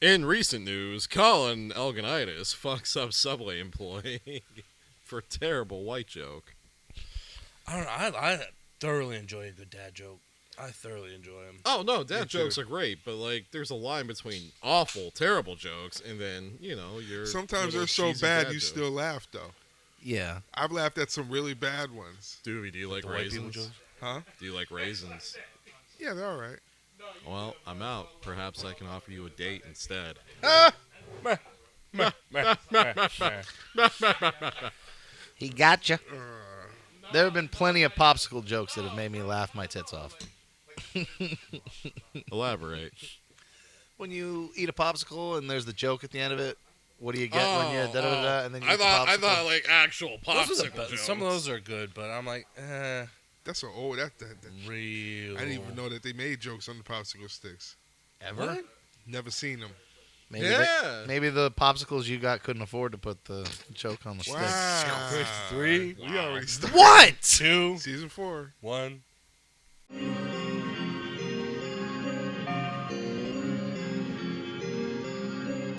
In recent news, Colin Elganitis fucks up Subway employee for a terrible white joke. I don't know. I thoroughly enjoy a good dad joke. I thoroughly enjoy them. Oh, no, dad jokes are great, but, like, there's a line between awful, terrible jokes and then, you know, your Sometimes they're so bad you still laugh, though. Yeah. I've laughed at some really bad ones. Doobie, do you like raisins? Huh? Do you like raisins? Yeah, they're all right. Well, I'm out. Perhaps I can offer you a date instead. He gotcha. There have been plenty of popsicle jokes that have made me laugh my tits off. Elaborate. When you eat a popsicle and there's the joke at the end of it, what do you get when you da-da-da-da, and then you I eat the popsicle? thought like actual popsicle jokes. Some of those are good, but I'm like, That's so old. That real. I didn't even know that they made jokes on the popsicle sticks. Ever? What? Never seen them. Maybe the popsicles you got couldn't afford to put the joke on the stick. Wow. 3. We already started. What? 2. Season 4. 1.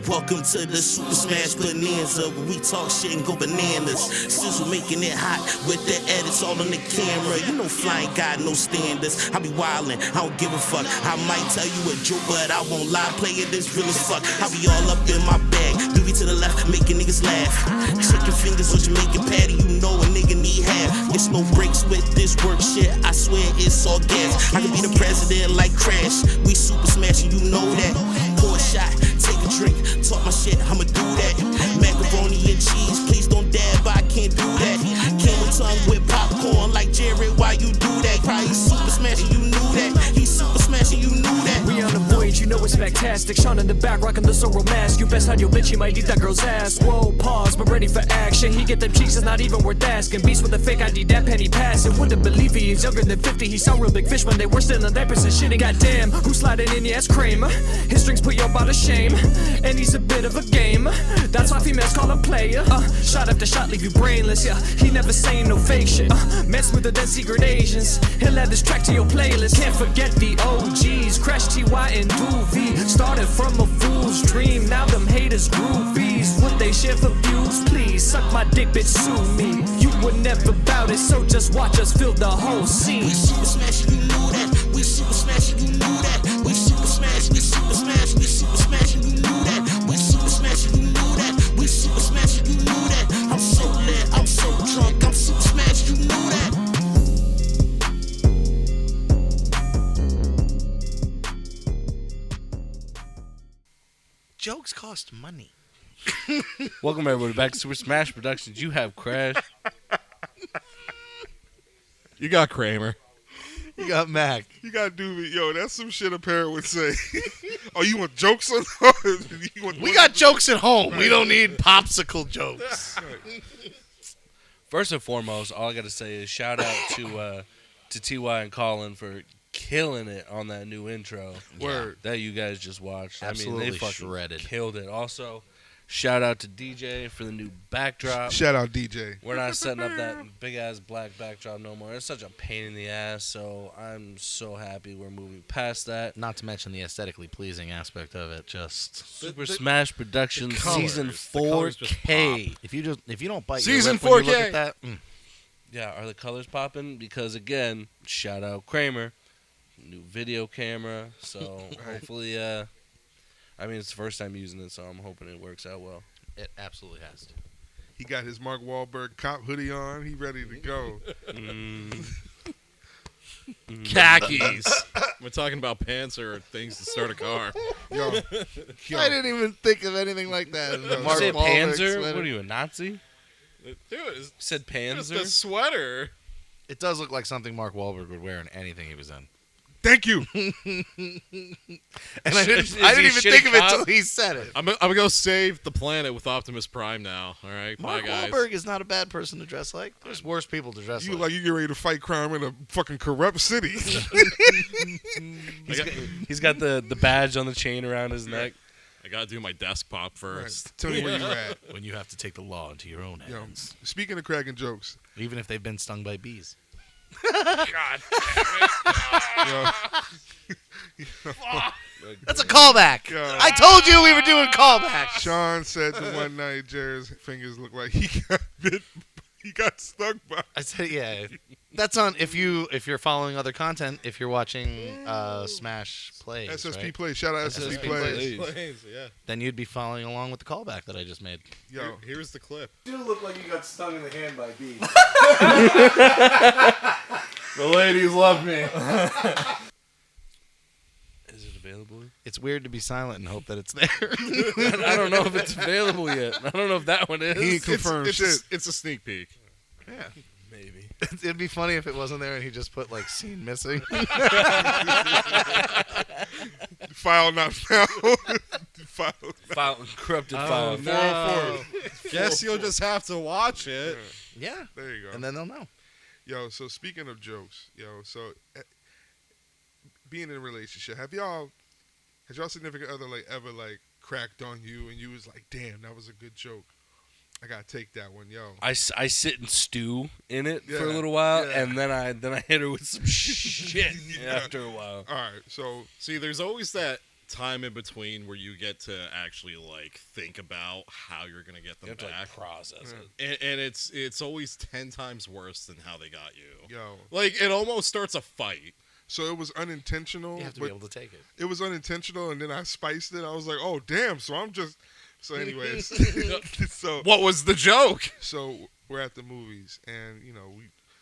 Welcome to the Super Smash Bonanza, where we talk shit and go bananas. Sizzle making it hot with the edits all on the camera. You know flying got no standards. I be wildin', I don't give a fuck. I might tell you a joke, but I won't lie. Play it this real as fuck. I be all up in my bag. Doobie to the left, making niggas laugh. Check your fingers on Jamaican patty, you know a nigga need half. It's no breaks with this work shit. I swear it's all gas. I can be the president like Crash. We super smashing, you know that. Pour a shot, take a drink. Talk my shit, I'ma do that. Macaroni and cheese, please don't dab, I can't do that. Camel tongue with popcorn like Jared, why you do that? Probably super smashing, you knew that. He's super smashing, you knew that. We on a voyage, you know it's fantastic. Sean in the back, rocking the Zorro mask. You best hide your bitch, he might eat that girl's ass. Whoa, pause, but ready for action. He get them cheeks, it's not even worth asking. Beast with a fake ID, that penny passing. Wouldn't believe he is younger than 50. He saw real big fish when they were still in diapers and shitting. Goddamn, who's sliding in? Yeah, it's Kramer. His drinks put your body to shame, and he's a bit of a game. That's why females call him player. Shot after shot, leave you brainless. Yeah, he never saying no fake shit. Man smoother than secret Asians. He'll add this track to your playlist. Can't forget the OGs. Crash TY and Doovie. Started from a fool's dream. Now them haters groovies. Would they share for views? Please suck my dick, bitch, sue me. You were never about it, so just watch us fill the whole scene. We super smashing, you knew that. We super smashing, you knew that. We super smash, we super smash, we super smashing, you knew that. We super smashing, you knew that. We super smashing, you knew that. I'm so lit, I'm so drunk, I'm super smashed, you knew that. Jokes cost money. Welcome everybody back to Super Smash Productions. You have Crash. You got Kramer. You got Mac. You gotta do me. Yo, that's some shit a parent would say. Oh, you want jokes on? We got jokes at home. We don't need popsicle jokes. First and foremost, all I got to say is shout out to TY and Colin for killing it on that new intro. Word. That you guys just watched. Absolutely I mean, they fucking shredded. killed it. Also, shout out to DJ for the new backdrop. Shout out DJ. We're not setting up that big ass black backdrop no more. It's such a pain in the ass. So I'm so happy we're moving past that. Not to mention the aesthetically pleasing aspect of it. Just Super Smash Productions colors, Season the colors just 4K. if you don't bite Season your lip when you 4K. look at that. Yeah, are the colors popping? Because again, shout out Kramer, new video camera. So hopefully, I mean it's the first time using it, so I'm hoping it works out well. It absolutely has to. He got his Mark Wahlberg cop hoodie on. He ready to go. Khakis. We're talking about pants or things to start a car. Yo, I didn't even think of anything like that. You Mark said Wahlberg Panzer? sweater. What are you, a Nazi? Dude, it's You said just a Panzer? sweater. It does look like something Mark Wahlberg would wear in anything he was in. thank you. And I didn't Is even he a think shitty of it cop? till he said it. I'm gonna go save the planet with Optimus Prime now. All right, Mark bye guys. Wahlberg is not a bad person to dress like. There's worse people to dress You like. like you get ready to fight crime in a fucking corrupt city. He's got the badge on the chain around his neck. I gotta do my desk pop Right. first. Tell me where you at. When you have to take the law into your own Yo, hands, speaking of cracking jokes, even if they've been stung by bees. God damn it. That's a callback. Yo. I told you we were doing callbacks. Sean said the one night Jared's fingers looked like he got bit. He got stuck by. I said, yeah. That's on if you're following other content. If you're watching Smash Plays, SSP right? Plays. Shout out SSP Plays. Plays, yeah. Then you'd be following along with the callback that I just made. Yo, Here's the clip. You look like you got stung in the hand by bees. The ladies love me. Is it available? It's weird to be silent and hope that it's there. I don't know if it's available yet. I don't know if that one is. he ain't confirmed It's shit. it's a sneak peek. Yeah. Maybe. It'd be funny if it wasn't there and he just put like scene missing. File not found. File, corrupted file. No. Guess you'll just have to watch it. Yeah, There you go. and then they'll know. Yo, so speaking of jokes, so being in a relationship, has y'all significant other ever cracked on you and you was like, damn, that was a good joke. I gotta take that one, yo. I sit and stew in it for a Yeah, little while, yeah. and then I hit her with some shit Yeah. after a while. All right, so See, there's always that time in between where you get to actually think about how you're gonna get them You have to back, process it. and it's always 10 times worse than how they got you. yo, It almost starts a fight. so it was unintentional. You have to but be able to take it. it was unintentional, and then I spiced it. I was like, oh damn. So anyways, so What was the joke? so we're at the movies, and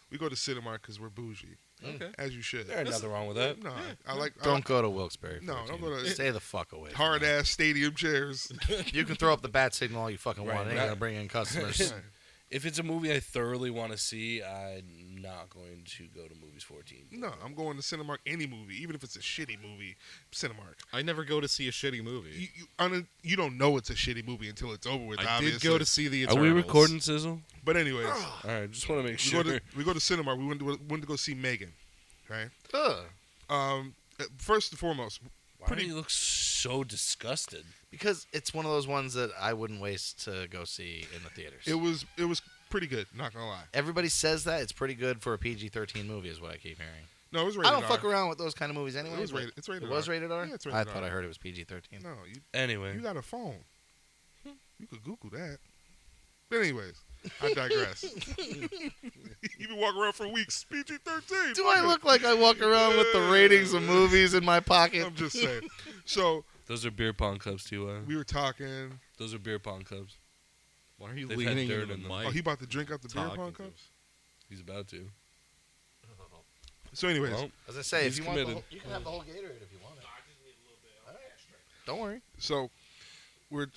we go to Cinemark because we're bougie, Okay. as you should. There's nothing wrong with that. No, I like Don't go to Wilkes-Barre. No, 14. don't go to- Stay the fuck away. from hard that. ass stadium chairs. You can throw up the bat signal all you fucking Right, want. It ain't right. gonna bring in customers. If it's a movie I thoroughly want to see, I'm not going to go to Movies 14. No, I'm going to Cinemark any movie, even if it's a shitty movie. Cinemark. I never go to see a shitty movie. You don't know it's a shitty movie until it's over with. I obviously. did go to see the Are Eternals. we recording, Sizzle? But anyways, All right, just want to make we sure. go to Cinemark. We went to go see Megan, right? Ugh. First and foremost, Why do you look so disgusted? Because it's one of those ones that I wouldn't waste to go see in the theaters. it was pretty good. Not gonna lie. Everybody says that it's pretty good for a PG-13 movie, is what I keep hearing. No, it was rated I don't R. fuck around with those kind of movies anyway. It was but rated. It's rated. It was R. rated R. Yeah, it's rated I R. thought I heard it was PG-13. No, Anyway, you got a phone. You could Google that. But anyways, I digress. You've been walking around for weeks. PG-13. Do I look like I walk around with the ratings of movies in my pocket? I'm just saying. So those are beer pong cups, T.Y. we were talking. Those are beer pong cups. Why are you They've had leaning dirt into in the them. mic? Oh, he about to drink out the beer talking pong to cups. He's about to. So anyways, Well, As I say, if He's you want, committed. you can have the whole Gatorade if you want it. All right. Don't worry. so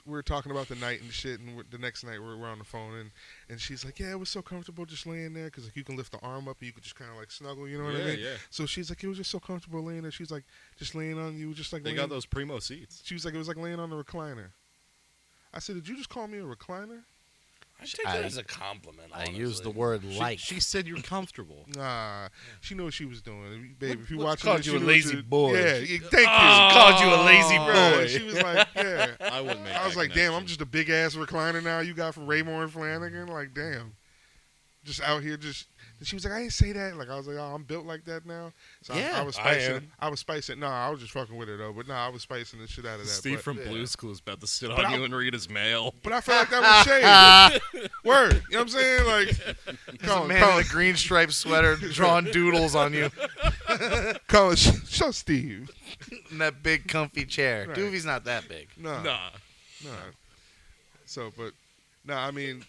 we're talking about the night and shit, and the next night we're on the phone, and she's like, yeah, it was so comfortable just laying there because you can lift the arm up and you could just kind of snuggle, you know what I Yeah, mean? yeah. So she's like, it was just so comfortable laying there. She's like, just laying on you, just like They laying. got those primo seats. She was like, it was like laying on the recliner. I said, did you just call me a recliner? I take that as a compliment. I honestly. used the word like. She said you're comfortable. Nah, she knew what she was doing, babe. If you What watching called this, you she a knew what lazy you- boy? Yeah, thank you. Called you a lazy Right, boy. She was like, yeah. I wouldn't make. I was that like, damn, I'm connection. just a big ass recliner now you got from Raymore and Flanagan. Like, damn. Just out here, just. And she was like, I didn't say that. Like, I was like, oh, I'm built like that now. So Yeah, I was I spicing. am. I was spicing. No, I was just fucking with it though. But no, I was spicing the shit out of that. Steve but, from Blue's Clues about to sit But on I- you and read his mail. but I felt like that was shade. Word. You know what I'm saying? Like, There's a man in a green striped sweater drawing doodles on you Colin, show Steve. in that big comfy chair. Right. Doobie's not that big. No. Nah. No. So, but no, I mean,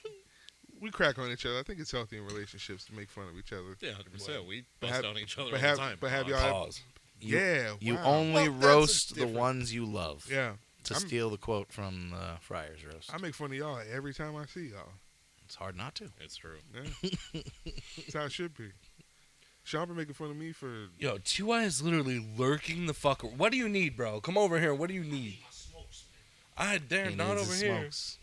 we crack on each other. I think it's healthy in relationships to make fun of each other. Yeah, 100%. We But bust have- on each other but all have- the time. but have Pause. y'all- Pause. Yeah. You wow. only Well, that's a roast the different- ones you love. Yeah. To I'm- steal the quote from the Friars roast. I make fun of y'all every time I see y'all. It's hard not to. It's true. Yeah. That's how it should be. Sean been making fun of me for. Yo, T.Y. is literally lurking the fuck. What do you need, bro? Come over here. What do you need? I dare He not needs over his here. smokes.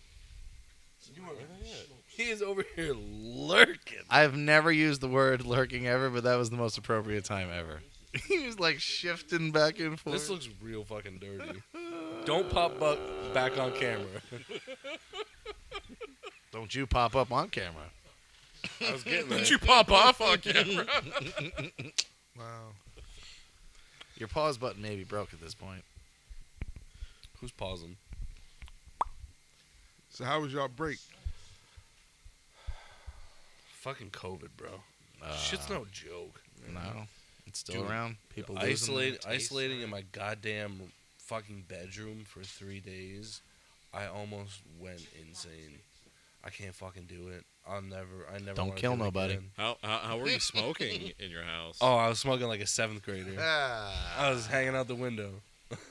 He is over here lurking. I've never used the word lurking ever, but that was the most appropriate time ever. He was like shifting back and forth. This looks real fucking dirty. Don't pop up back on camera. Don't you pop up on camera. I was getting there. Did you pop off on camera? Wow. Your pause button may be broke at this point. Who's pausing? So how was y'all break? Fucking COVID, bro. Shit's no joke. No, it's still Dude, around. People losing their taste. Isolating in my goddamn fucking bedroom for 3 days. I almost went insane. I can't fucking do it. I never. Don't wanna kill do it nobody. again. How were you smoking in your house? Oh, I was smoking like a 7th grader. I was hanging out the window.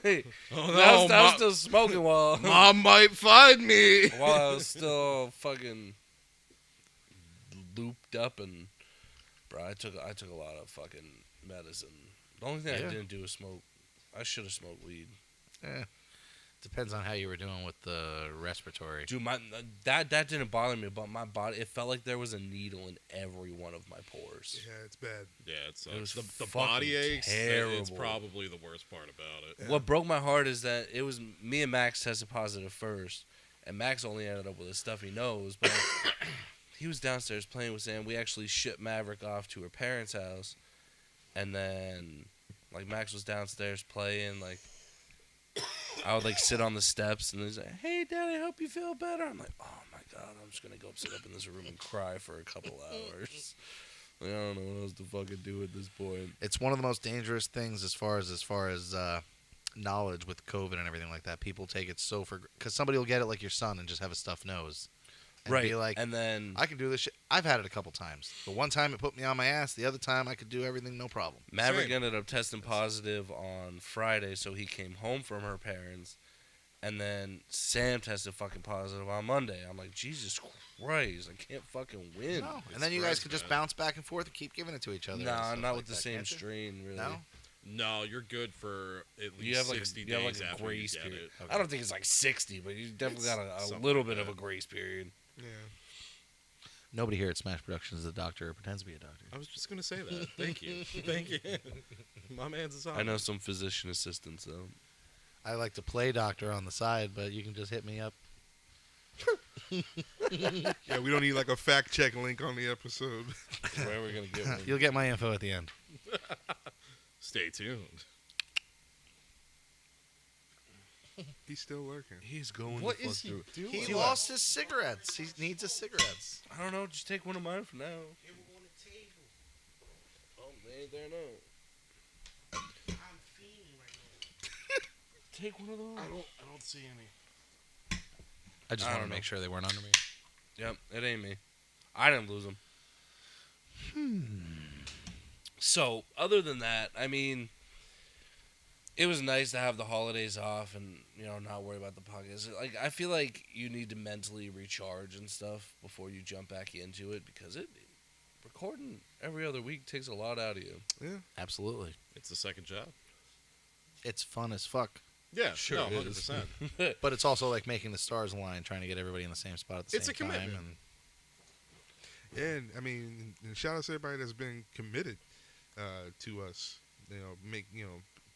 Hey, Oh, I was Mom, still smoking while Mom might find me. while I was still fucking looped up, and bro, I took a lot of fucking medicine. The only thing I didn't do was smoke. I should have smoked weed. Depends on how you were doing with the respiratory. Dude, that didn't bother me, but my body, it felt like there was a needle in every one of my pores. Yeah, it's bad. Yeah, it's It was the fucking body aches. It's terrible. probably the worst part about it. Yeah. What broke my heart is that it was me and Max tested positive first, and Max only ended up with a stuffy nose, but he was downstairs playing with Sam. We actually shipped Maverick off to her parents' house, and then like Max was downstairs playing. Like I would like sit on the steps, and he's like, "Hey, Dad, I hope you feel better." I'm like, "Oh my God, I'm just gonna go sit up in this room and cry for a couple hours." Like, I don't know what else to fucking do at this point. It's one of the most dangerous things as far as knowledge with COVID and everything like that. People take it so for because somebody will get it like your son and just have a stuffed nose, and Right, Be like, and then I can do this shit. I've had it a couple times. The one time it put me on my ass. The other time I could do everything no problem. Maverick Same. ended up testing positive on Friday, so he came home from her parents. And then Sam tested fucking positive on Monday. I'm like, Jesus Christ, I can't fucking win. No. It's And then you guys gross, could just man. bounce back and forth and keep giving it to each other. and Nah, stuff not like with the that, same can't you? strain, really. No. No, you're good for at least You have like 60 you have days like a after you grace get period. it. I don't think it's like 60, but you definitely It's got a something little like bit of that. a grace period. Yeah. Nobody here at Smash Productions is a doctor or pretends to be a doctor. I was just gonna say that. Thank you. Thank you. My man's a solid. I know some physician assistants though. I like to play doctor on the side, but you can just hit me up. Yeah, we don't need like a fact check link on the episode. Where are we gonna get one? You'll get my info at the end. Stay tuned. He's still lurking. He's going. What the fuck is he through. doing? He lost his cigarettes. He needs his cigarettes. I don't know. Just take one of mine for now. Oh, they ain't there now. Take one of those. I don't see any. I just I want to don't know. make sure they weren't under me. Yep, it ain't me. I didn't lose them. So, other than that, I mean, it was nice to have the holidays off and, you know, not worry about the podcast. Like, I feel like you need to mentally recharge and stuff before you jump back into it because recording every other week takes a lot out of you. Yeah. Absolutely. It's the second job. It's fun as fuck. Yeah, Sure no, it is. 100%. But it's also like making the stars align, trying to get everybody in the same spot at the It's same a time. commitment. And And I mean, and shout out to everybody that's been committed to us.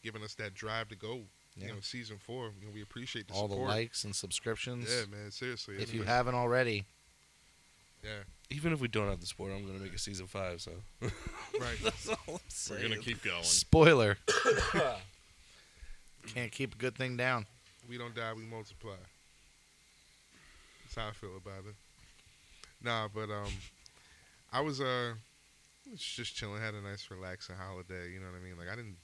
Giving us that drive to go. Yeah. Season 4. We appreciate the all support. the likes and subscriptions. Yeah, man. Seriously. If I you mean, haven't already, yeah. Even if we don't have the sport, I'm going to make a season 5, so. Right. That's all I'm We're saying. gonna keep going. spoiler. Can't keep a good thing down. We don't die, we multiply. That's how I feel about it. Nah, but I was just chilling, had a nice relaxing holiday, you know what I mean? Like I didn't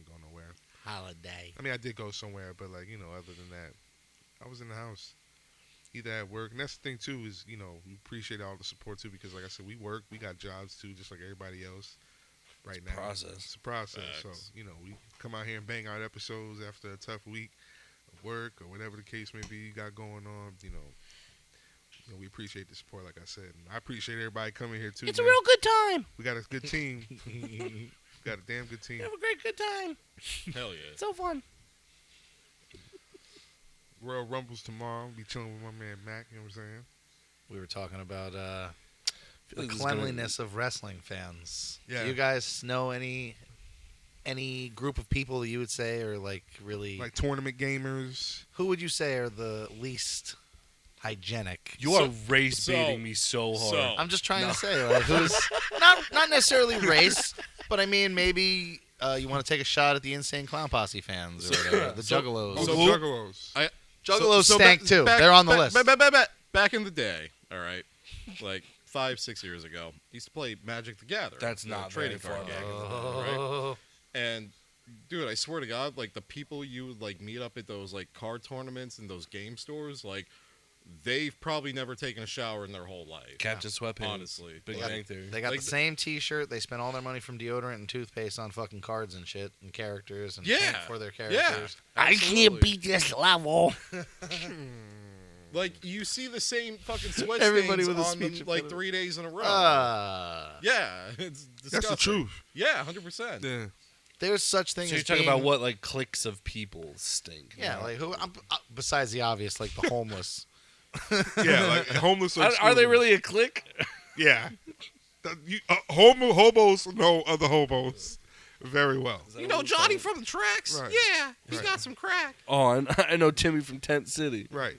go nowhere. Holiday. I mean I did go somewhere, but like, other than that, I was in the house. Either at work. And that's the thing too, is, we appreciate all the support too, because like I said, we work, we got jobs too, just like everybody else. Right now. process. It's a process. Facts. So, we come out here and bang out episodes after a tough week of work or whatever the case may be you got going on. We appreciate the support, like I said. And I appreciate everybody coming here too. It's a real good time. We got a good team. We got a damn good team. Have a great good time. Hell yeah. So fun. Royal Rumbles tomorrow. Be chilling with my man Mac, you know what I'm saying? We were talking about the like this is gonna- cleanliness of wrestling fans. Yeah. Do you guys know any group of people that you would say are like really Like tournament gamers. who would you say are the least hygienic. You are race so- baiting me so hard. I'm just trying to say, like, who's not necessarily race, but I mean maybe you want to take a shot at the Insane Clown Posse fans or whatever, the Juggalos. Oh, the So- Juggalos. Juggalos stank too. They're on the list. Back in the day, all right, like 5-6 years ago, I used to play Magic the Gathering. That's the not trading very card far game, Oh. right? And dude, I swear to God, like the people you would like meet up at those like card tournaments and those game stores, like they've probably never taken a shower in their whole life. Captain Sweatpants. Honestly, Big like, Bang Theory. They got Like the same T-shirt. They spent all their money from deodorant and toothpaste on fucking cards and shit and characters and Yeah. paint for their characters. I can't beat this level. Like you see the same fucking sweat Everybody stains with a on them speech like impediment. 3 days in a row. Yeah, it's disgusting. That's the truth. Yeah, 100%. Yeah. There's such thing So as you're talking being- about what, like, cliques of people stink? Yeah, not- like who? Besides the obvious, like the homeless. Yeah, like homeless. Are they excluded. really a clique? Yeah. Hobos know other hobos very well. You know Johnny from the tracks? Right. Yeah, he's Right. got some crack. Oh, I know Timmy from Tent City. Right.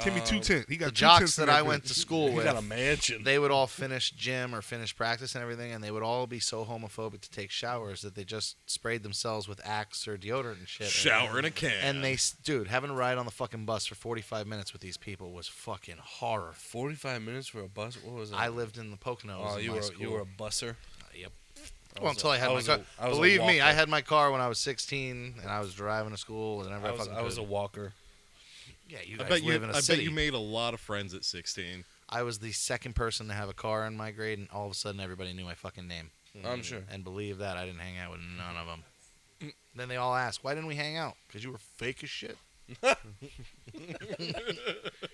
Timmy 210. He got The 2 jocks tents in that I bitch. went to school He with, got a mansion. they would all finish gym or finish practice and everything, and they would all be so homophobic to take showers that they just sprayed themselves with Axe or deodorant and shit. Shower in a can. And they, dude, having to ride on the fucking bus for 45 minutes with these people was fucking horror. 45 minutes for a bus? What was that? I lived in the Poconos. Oh, in you my were school. a busser? Yep. I Well, was until I had my was car. a- I was a Believe me, I walker. had my car when I was 16, and I was driving to school whenever I, I fucking was a could. walker. Yeah, you I guys bet you. live in a I city. bet you made a lot of friends at 16. I was the second person to have a car in my grade, and all of a sudden everybody knew my fucking name. I'm sure. And believe that, I didn't hang out with none of them. Then they all asked, why didn't we hang out? Because you were fake as shit.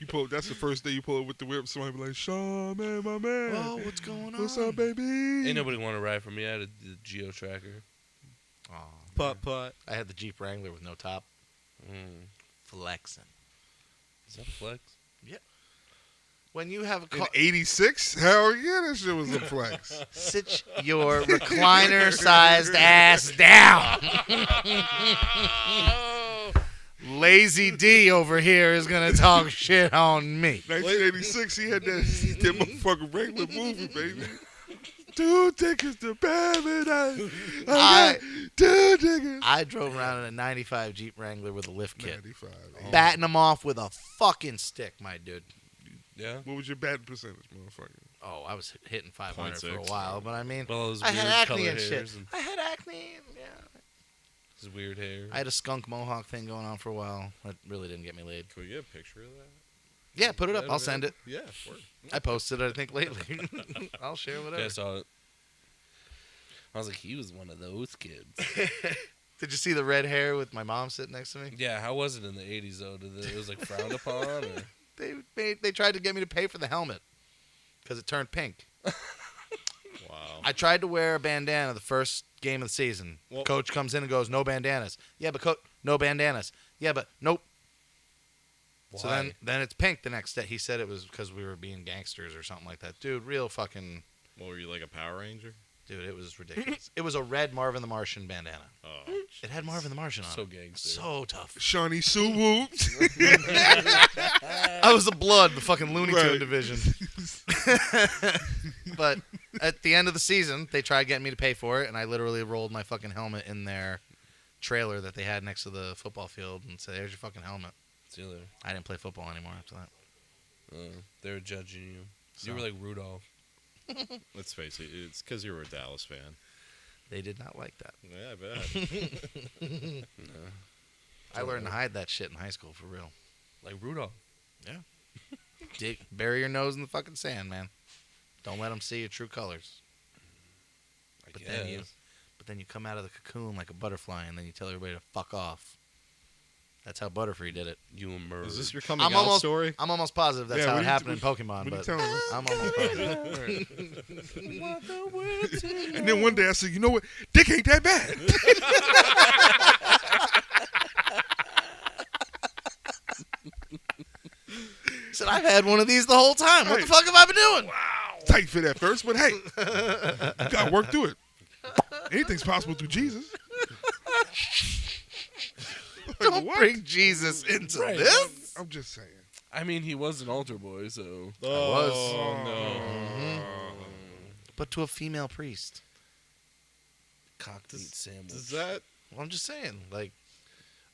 You pull. That's the first day you pull it with the whip. Somebody be like, "Sean, man, my man. Oh, what's going on? What's up, baby?" Ain't nobody want to ride for me. I had the Geo Tracker. Aw. Putt. I had the Jeep Wrangler with no top. Flexing. Is that a flex? When you have a In car, '86, hell yeah, that shit was a flex. sit your recliner-sized ass down. Lazy D over here is gonna talk shit on me. 1986, he had that motherfucking regular movie, baby. 2 tickets to paradise. I got 2 tickets. I drove around in a '95 Jeep Wrangler with a lift kit, 95. batting them off with a fucking stick, my dude. Yeah. What was your batting percentage, motherfucker? Oh, I was hitting 500 for a 0.6. while, but I mean, Well, those I weird had acne color and shit. hairs and I had acne. And, yeah. his weird hair. I had a skunk mohawk thing going on for a while. That really didn't get me laid. Can we get a picture of that? Yeah, put it up. I'll send it. Yeah, word. I posted it, I think, lately. I'll share whatever. Yeah, I saw it. I was like, he was one of those kids. Did you see the red hair with my mom sitting next to me? Yeah, how was it in the 80s, though? It was, like, frowned upon? Or? They tried to get me to pay for the helmet because it turned pink. Wow. I tried to wear a bandana the first game of the season. Well- Coach comes in and goes, "No bandanas." Yeah, but no bandanas. Yeah, but nope. So Why? then it's pink the next day. He said it was because we were being gangsters or something like that. Dude, real fucking What were you, like a Power Ranger? dude, it was ridiculous. It was a red Marvin the Martian bandana. Oh, It had Marvin the Martian on So it. gangster. So tough. Shawnee Sue Whoops. I was the blood, the fucking Looney Tune Right. division. But at the end of the season, they tried getting me to pay for it, and I literally rolled my fucking helmet in their trailer that they had next to the football field and said, "There's your fucking helmet." See you later. I didn't play football anymore after that. They were judging you. So- You were like Rudolph. let's face it. It's because you were a Dallas fan. They did not like that. Yeah, I bet. I learned to hide that shit in high school for real. Like Rudolph. Bury your nose in the fucking sand, man. Don't let them see your true colors. I But then you come out of the cocoon like a butterfly, and then you tell everybody to fuck off. That's how Butterfree did it. You emerged. Is this your coming out story? I'm almost positive that's Yeah, how what it do you- happened in Pokemon, what do you but telling us? I'm almost positive. And then one day I said, you know what? Dick ain't that bad. Said I've had one of these the whole time. What the Right. fuck have I been doing? Tight fit at first, but hey, you gotta work through it. Anything's possible through Jesus. Like, Don't what? bring Jesus into Right. this. I'm just saying. I mean, he was an altar boy, so. Oh, no. Mhm. But to a female priest. Cocked meat sandwich. Does that... Well, I'm just saying, like,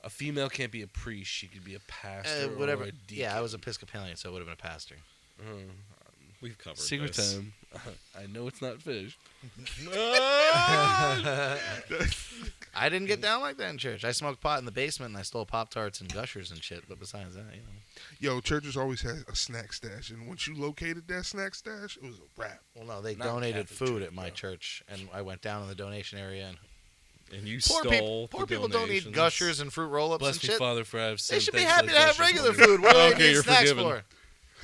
A female can't be a priest. She could be a pastor whatever. or a deacon. Yeah, I was Episcopalian, so it would have been a pastor. We've covered Secret this. time. I know it's not fish. I didn't get down like that in church. I smoked pot in the basement, and I stole Pop-Tarts and Gushers and shit. But besides that, you know. Yo, churches always had a snack stash, and once you located that snack stash, it was a wrap. Well, no, they Not donated Catholic food church, at my bro. church, and I went down in the donation area, and And you poor stole people the don't need donations. Gushers and fruit roll-ups Bless and me, shit. Father, for I have They sinned. should be Thanks happy for to the have Gushers regular money. food. What do Okay, they need you're snacks forgiven. for?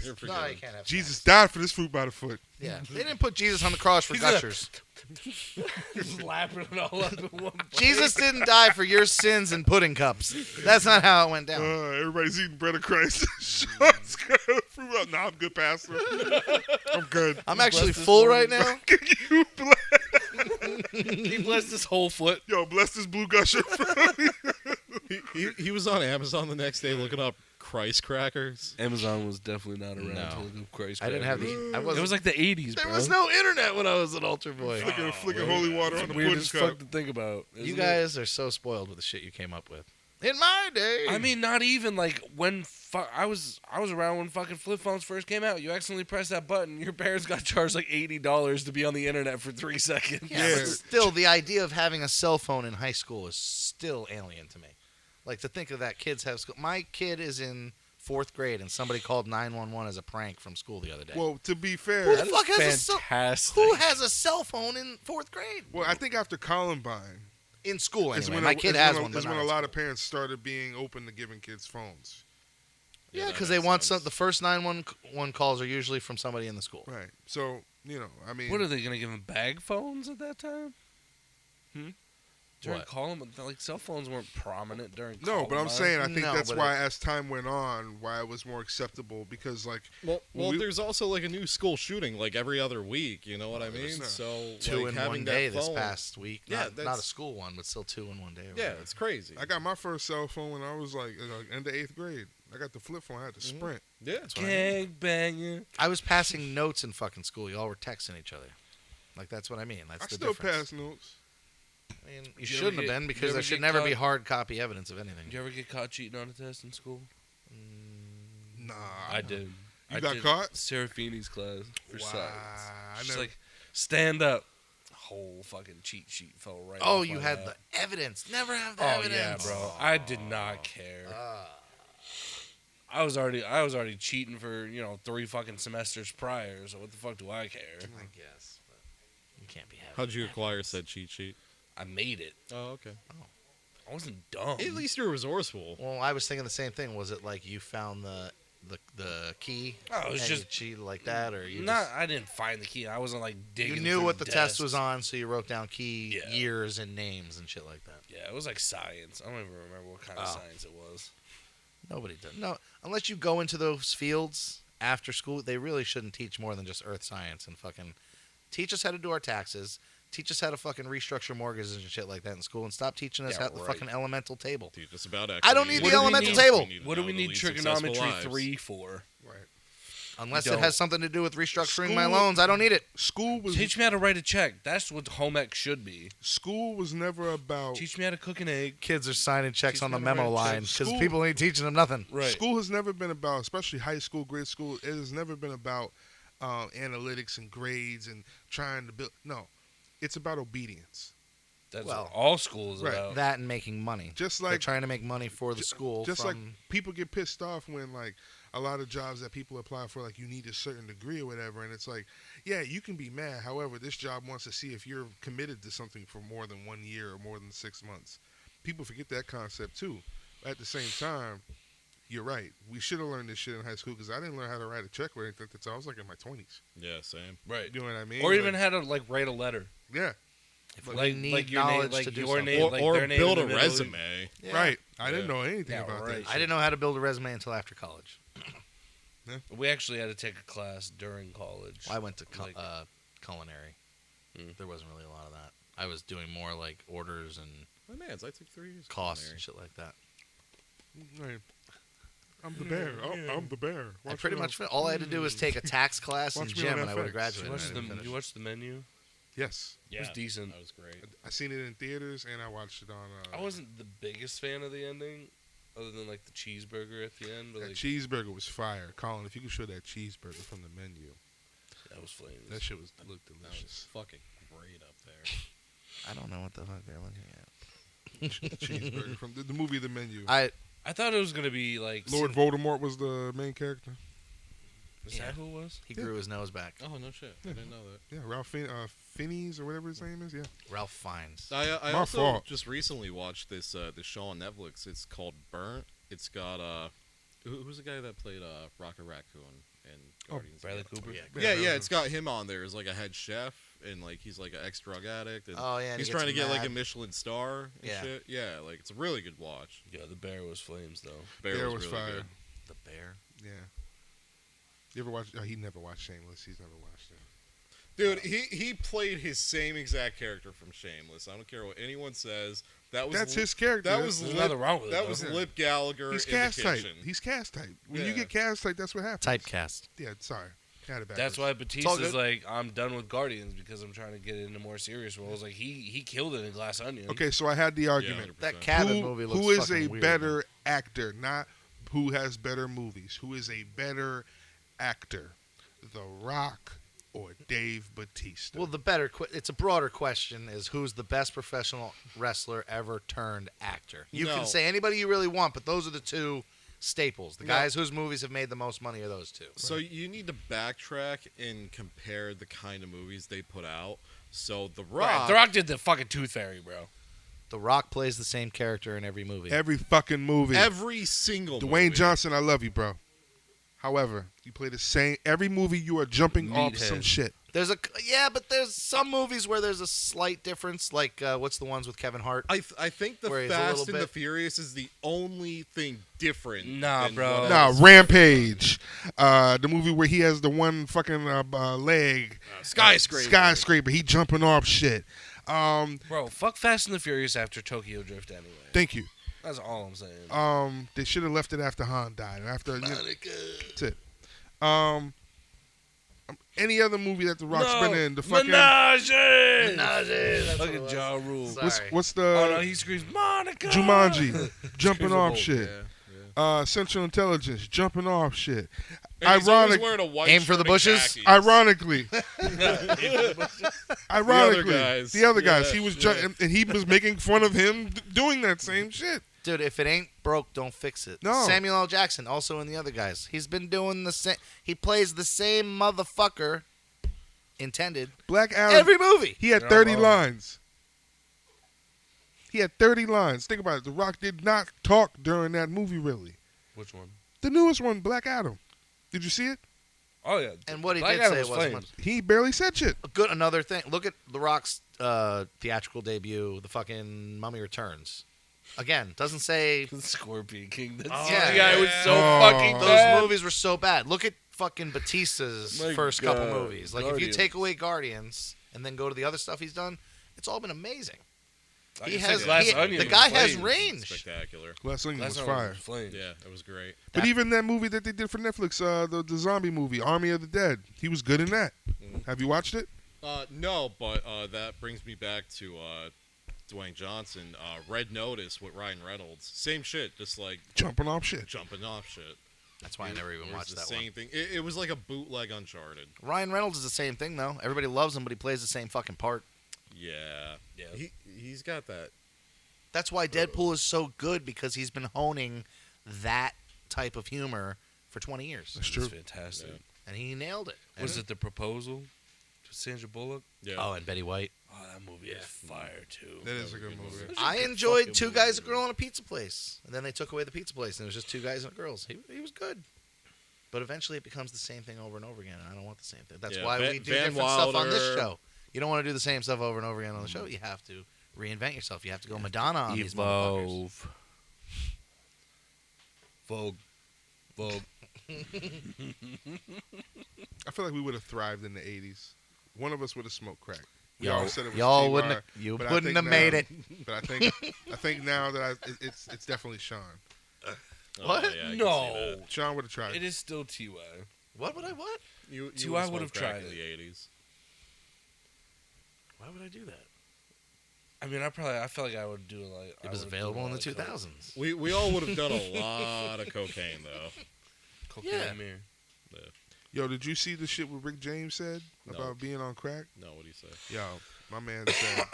You're No, forgiven. you can't have Jesus snacks. died for this fruit by the foot. Yeah, they didn't put Jesus on the cross for He's a- Gushers. Slapping it all up in one plate. Jesus didn't die for your sins in pudding cups. That's not how it went down. Everybody's eating bread of Christ. Sean's got a fruit out. Nah, I'm good, Pastor. I'm good. I'm actually this full morning. right now. Can you bless? He blessed his whole foot. Yo, bless this blue gusher. He was on Amazon the next day looking up Christ crackers. Amazon was definitely not around No. to look up Christ. I didn't have crackers. the. I wasn't. It was like the 80s, there bro. was no internet when I was an altar boy. Flicking holy water on the Weird pudding as cup. fuck to think about. You isn't guys are so spoiled with the shit you came up with. In my day. it? I mean, not even like when I was around when fucking flip phones first came out. You accidentally press that button, your parents got charged like $80 to be on the internet for 3 seconds. yeah, but still, the idea of having a cell phone in high school is still alien to me. Like to think of that kids have school. My kid is in 4th grade, and somebody called 911 as a prank from school the other day. Well, to be Who fair, the That is fuck has a cell? fantastic. Who has a cell phone in 4th grade? well, I think after Columbine, In school, is anyway. when My a- kid is has when a- one, but is not when a in lot school. of parents started being open to giving kids phones. Yeah, that because they makes want sense. the first 911 calls are usually from somebody in the school. Right. So, you know, I mean, What are they gonna give them bag phones at that time? During What? Columbine, like cell phones weren't prominent during. no, but I'm Columbine. saying I think No, that's but why as time went on, why it was more acceptable because like Well, we- there's also like a new school shooting like every other week. You know what I mean? no. So 2 like, in having one that day this phone- past week. Yeah, Not a that's- school one, but still 2 in one day. or Yeah, whatever. it's crazy. I got my first cell phone when I was like end of 8th grade. I got the flip phone. I had to sprint. Yeah, That's what I mean. Gang banging. I was passing notes in fucking school. Y'all were texting each other. Like, that's what I mean. That's I the still difference. pass notes. I mean, you You shouldn't ever have get- been you because ever there should get never be caught- hard copy evidence of anything. Did you ever get caught cheating on a test in school? Nah, I did. You I got did caught? Seraphini's class for Wow, science. I She's never- like, stand up. Whole fucking cheat sheet fell right. Oh, off you my had lap. the evidence. Never have the Oh evidence. yeah, bro. I did not care. I was already cheating for 3 fucking semesters prior. So what the fuck do I care? I guess. But you can't be having How'd you that. acquire said cheat sheet? I made it. Oh, okay. I wasn't dumb. At least you're resourceful. Well, I was thinking the same thing. Was it like you found the key? Oh, it was and just- you cheated like that, or you Not. I didn't find the key. I wasn't like digging. you knew through what the test desks. was on, so you wrote down key Yeah. years and names and shit like that. Yeah, it was like science. I don't even remember what kind of science it was. Nobody does. No, unless you go into those fields after school, they really shouldn't teach more than just earth science and fucking teach us how to do our taxes. Teach us how to fucking restructure mortgages and shit like that in school, and stop teaching us Yeah, how the right. fucking elemental table. Teach us about I don't need equity. the What do we elemental need- table. What do know we the need least successful trigonometry lives. 3 for? Right. Unless You it don't. has something to do with restructuring my School- loans, I don't need it. School was Teach me how to write a check. That's what home ec should be. school was never about. Teach me how to cook an egg. Kids are signing checks Teach on the me how to memo write line checks. because School- people ain't teaching them nothing. Right. School has never been about, especially high school, grade school. It has never been about analytics and grades and trying to build. No, it's about obedience. That's Well, what all school is right. about. That and making money. Just They're like trying to make money for the school. Just like from, people get pissed off when like a lot of jobs that people apply for, like you need a certain degree or whatever, and it's like, yeah, you can be mad. However, this job wants to see if you're committed to something for more than 1 year or more than 6 months. People forget that concept too. At the same time, you're right. We should have learned this shit in high school because I didn't learn how to write a check or anything until I was like in my 20s. Yeah, same. Right. You know what I mean? Or Like, even how to like write a letter. yeah, if we Like need your knowledge name, like to do your something. name, like Or their name build in a the middle. resume. Yeah. right. I didn't Yeah. know anything Yeah, about right. that. I didn't know how to build a resume until after college. We actually had to take a class during college. I went to Like- culinary. Mm. There wasn't really a lot of that. I was doing more like orders and My man's, I took 3 years. costs culinary. and shit like that. Right. I'm the bear. Oh, I'm the bear. I Watch pretty me much on- all I had to do was take a tax class in Watch me on gym, and I would have FX. graduated. You watched the menu? Yes, It was decent. That was great. I seen it in theaters and I watched it on. I wasn't the biggest fan of the ending, other than like the cheeseburger at the end. But That like, cheeseburger was fire, Colin. If you could show that cheeseburger from the menu, that was flames. that shit looked That was delicious. fucking great up there. I don't know what the fuck they're looking at. Cheeseburger from the movie The Menu. I thought it was gonna be like Lord Voldemort was the main character. Is that who it was? he grew his nose back. Oh no shit! I didn't know that. Yeah, Ralph Fiennes or whatever his name is. Yeah, Ralph Fiennes. I My also fault. just recently watched this show on Netflix. It's called Burnt. It's got who's the guy that played Rocket Raccoon and Guardians? Bradley of the Cooper. Yeah, it's got him on there as like a head chef, and like he's like an ex-drug addict, and Oh yeah, and he's he trying to gets get like a mad. Michelin star and Yeah. shit. Yeah, like it's a really good watch. Yeah, the bear was flames though. Bear was really fire. good. The bear. Yeah. You ever watch? Oh, he never watched Shameless. He's never watched it. Dude, he played his same exact character from Shameless. I don't care what anyone says. That's his character. That was There's Lip, nothing wrong with it, that though. was Yeah. Lip Gallagher He's in cast the type. kitchen. He's cast type. When you Yeah. get cast type, that's what happens. Typecast. Yeah, sorry. Had it That's backwards. why all Batista's good. like, I'm done with Guardians because I'm trying to get into more serious roles. Like he killed it in Glass Onion. Okay, so I had the argument. 100%. That cabin who, movie looks who is fucking a weird. better actor? Not who has better movies. Who is a better actor? The Rock or Dave Batista? Well, the better. It's a broader question: is who's the best professional wrestler ever turned actor? You No. can say anybody you really want, but those are the two staples. The No. guys whose movies have made the most money are those two. So you need to backtrack and compare the kind of movies they put out. So The Rock, Right, The Rock did the fucking Tooth Fairy, bro. The Rock plays the same character in every movie. Every fucking movie. every single Dwayne movie. Johnson, I love you, bro. However, you play the same. Every movie you are jumping off Meathead. some shit. There's but there's some movies where there's a slight difference. Like what's the ones with Kevin Hart? I think the Where he's a Fast little and the bit- Furious is the only thing different. Nah, than bro. what Nah, else. Rampage. The movie where he has the one fucking leg. Skyscraper. Skyscraper. He jumping off shit. Bro, fuck Fast and the Furious after Tokyo Drift anyway. Thank you. That's all I'm saying. They should have left it after Han died. After that's it. Any other movie that The Rock's been in, the fucking Menage! That's what it Fucking was. Ja Rule. Sorry. what's the Oh no, he screams Monica. Jumanji, jumping Screams off of shit. Yeah. Central Intelligence, jumping off shit. And he's always Ironic, wearing a white Aim for shirt the and bushes? khakis. ironically, ironically, guys. the other guys, Yeah, he was yeah. and he was making fun of him doing that same shit. Dude, if it ain't broke, don't fix it. No. Samuel L. Jackson, also in the other guys. He's been doing the same. He plays the same motherfucker, intended, Black Adam, every movie. he had They're 30 all wrong. lines. He had 30 lines. Think about it. The Rock did not talk during that movie, really. Which one? The newest one, Black Adam. Did you see it? Oh yeah. And what he Black did Adam say was wasn't flames. much. He barely said shit. Good. Another thing. Look at The Rock's theatrical debut, the fucking Mummy Returns. Again, doesn't say The Scorpion King. That Oh, CGI yeah. was so Oh. fucking those bad. movies were so bad. Look at fucking Batista's My first couple God. movies. Like if you Guardians. take away Guardians and then go to the other stuff he's done, it's all been amazing. Like He I said, has Glass he- Onion the was guy has flames. range. Spectacular. Glass Onion Glass was Onion fire. was flames. Yeah, it was great. But even that movie that they did for Netflix, the zombie movie, Army of the Dead, he was good in that. Have you watched it? No, but that brings me back to Dwayne Johnson. Red Notice with Ryan Reynolds. Same shit, just like Jumping off shit. jumping off shit. That's why I never even It was watched the that same one. thing. It was like a bootleg Uncharted. Ryan Reynolds is the same thing though. Everybody loves him, but he plays the same fucking part. Yeah. Yeah. He's got that. That's why Deadpool is so good because he's been honing that type of humor for 20 years, That's It's true. fantastic. Yeah. and he nailed it. Was it The Proposal? With Sandra Bullock? Yeah. Oh, and Betty White. Oh, that movie is fire too. That is a good movie. I enjoyed Two Guys, a Girl, and a Pizza Place, and then they took away the pizza place, and it was just two guys and girls. He was good, but eventually it becomes the same thing over and over again. And I don't want the same thing. That's Yeah, why Van- we do Van different stuff on this Wilder. show. You don't want to do the same stuff over and over again on the show. You have to reinvent yourself. You have to go Madonna on these motherfuckers. Evolve. Vogue. Vogue. I feel like we would have thrived in the 80s. One of us would have smoked crack. We Y'all, all said it was y'all TY, wouldn't have, you but I wouldn't think have now- made it. But I think now that it's definitely Sean. What? Yeah, I can see No. that. Sean would have tried. It is still Ty. What would I what? You T.Y. would've would've smoked crack tried in it. the 80s. Why would I do that? I mean, I feel like I would do like. It I was would've available done in a the lot of 2000s. We all would have done a lot of cocaine though. Cocaine Yeah. mirror. Yo, did you see the shit what Rick James said No. about being on crack? No, what do you say? Yo, my man said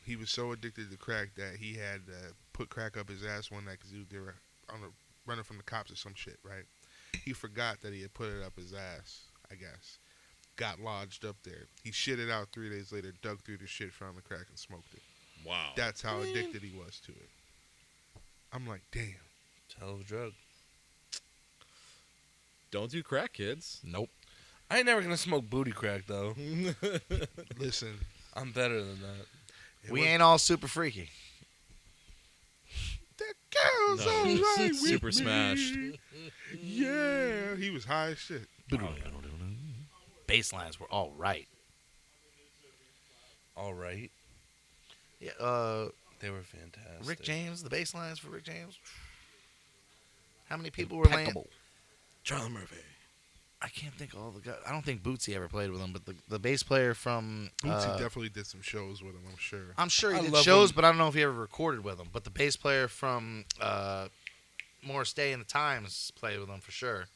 he was so addicted to crack that he had put crack up his ass one night because they were running from the cops or some shit, right? He forgot that he had put it up his ass, I guess. Got lodged up there. He shit it out 3 days later, dug through the shit, found the crack, and smoked it. Wow. That's how addicted he was to it. I'm like, damn. It's a hell of a drug. Don't do crack, kids. Nope. I ain't never gonna smoke booty crack though. Listen. I'm better than that. We ain't all super freaky. That girl's No. alright with Super me. smashed. Yeah. He was high as shit. Bass lines were all right. All right. Yeah. They were fantastic. Rick James, the bass lines for Rick James. How many people were laying? Charlie Murphy. I can't think of all the guys. I don't think Bootsy ever played with him, but the bass player from Bootsy definitely did some shows with him, I'm sure. I'm sure he I did love shows, him. but I don't know if he ever recorded with him. But the bass player from Morris Day and the Times played with him for sure,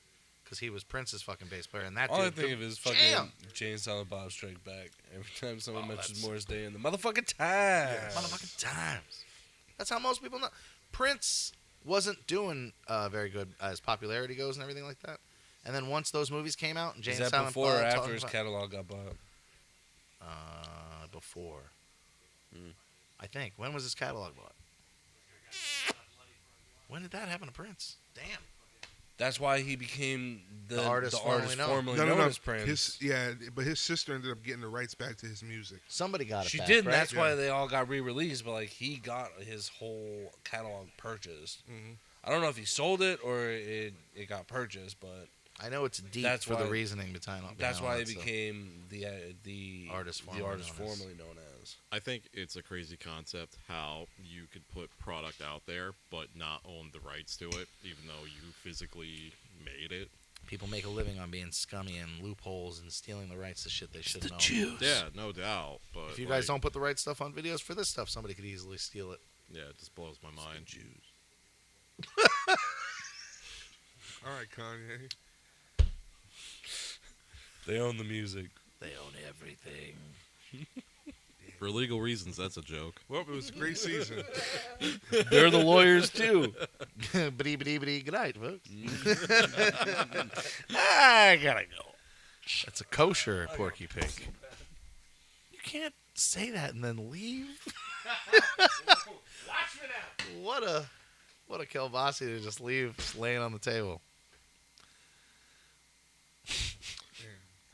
because he was Prince's fucking bass player. And that All I dude, think of is fucking Jam! Jane Silent Bob Strike Back. Every time someone Oh, mentions that's- Morris Day in the motherfucking time. motherfucking Times. That's how most people know. Prince wasn't doing very good as popularity goes and everything like that. And then once those movies came out, and Jane Is that Silent before or Bob after talking his about- catalog got bought? Before. Hmm. I think. When was his catalog bought? When did that happen to Prince? Damn. That's why he became the artist formerly known. formerly No. known as Prince. But his sister ended up getting the rights back to his music. Somebody got it She back, did, and right? that's why Yeah. they all got re-released. But like, he got his whole catalog purchased. Mhm. I don't know if he sold it or it got purchased, but I know it's deep That's for the why- reasoning behind all that's why that he stuff. became the Artist formerly known as. I think it's a crazy concept how you could put product out there but not own the rights to it, even though you physically made it. People make a living on being scummy and loopholes and stealing the rights to shit they shouldn't own. Yeah, no doubt. But If you guys don't put the right stuff on videos for this stuff, somebody could easily steal it. yeah, it just blows my mind. Jews. All right, Kanye. They own the music. They own everything. For legal reasons, that's a joke. Well, it was a great season. They're the lawyers too. Biddy, good night, folks. I gotta go. That's a kosher porky pig. You can't say that and then leave. What a kielbasi to just leave just laying on the table.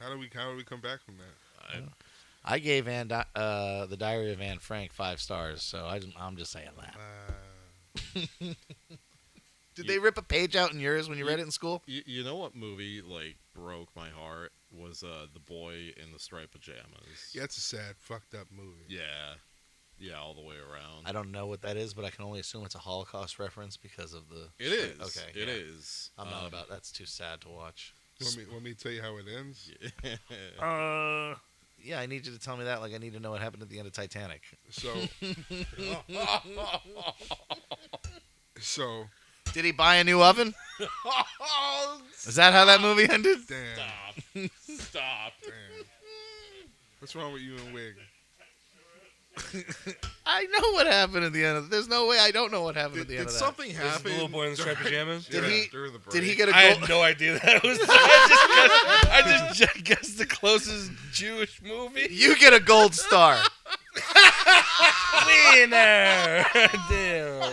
How do we come back from that? I gave the Diary of Anne Frank 5 stars, so I'm just saying that. Did they rip a page out in yours when you read it in school? You know what movie like broke my heart was The Boy in the Striped Pajamas. Yeah, it's a sad, fucked up movie. Yeah, all the way around. I don't know what that is, but I can only assume it's a Holocaust reference because of the. It is. Okay, It yeah. is. I'm not about. That's too sad to watch. Want me to tell you how it ends? Yeah, I need you to tell me that. Like I need to know what happened at the end of Titanic. So, Did he buy a new oven? Is that how that movie ended? damn. Stop. Damn. What's wrong with you and Wig? I know what happened at the end of. There's no way I don't know what happened at the end Did of that. something This is happen? the little boy in the striped pajamas. Did he? during the break? Did he get a I gold? had no idea that was. I just guessed the closest Jewish movie. You get a gold star. Winner! Damn.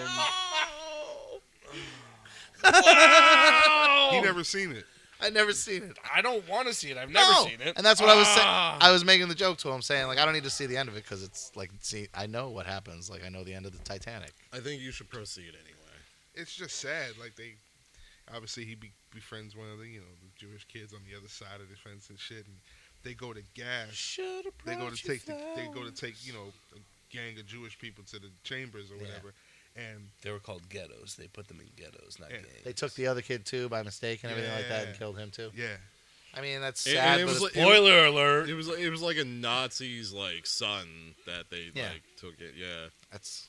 He never seen it. I never seen it. I don't want to see it. I've never No. seen it. And that's what I was saying. I was making the joke to him, saying like I don't need to see the end of it because it's like see I know what happens. Like I know the end of the Titanic. I think you should proceed anyway. It's just sad. Like they, obviously he befriends one of the the Jewish kids on the other side of the fence and shit, and they go to gas. They go to take a gang of Jewish people to the chambers or whatever, And They were called ghettos. They put them in ghettos, not Yeah. gangs. They took the other kid too by mistake and everything like that and Yeah. killed him too. yeah, I mean, that's And sad. it but was it's- like- Spoiler alert. It was like a Nazi's like son that they Yeah. like took it. Yeah. that's.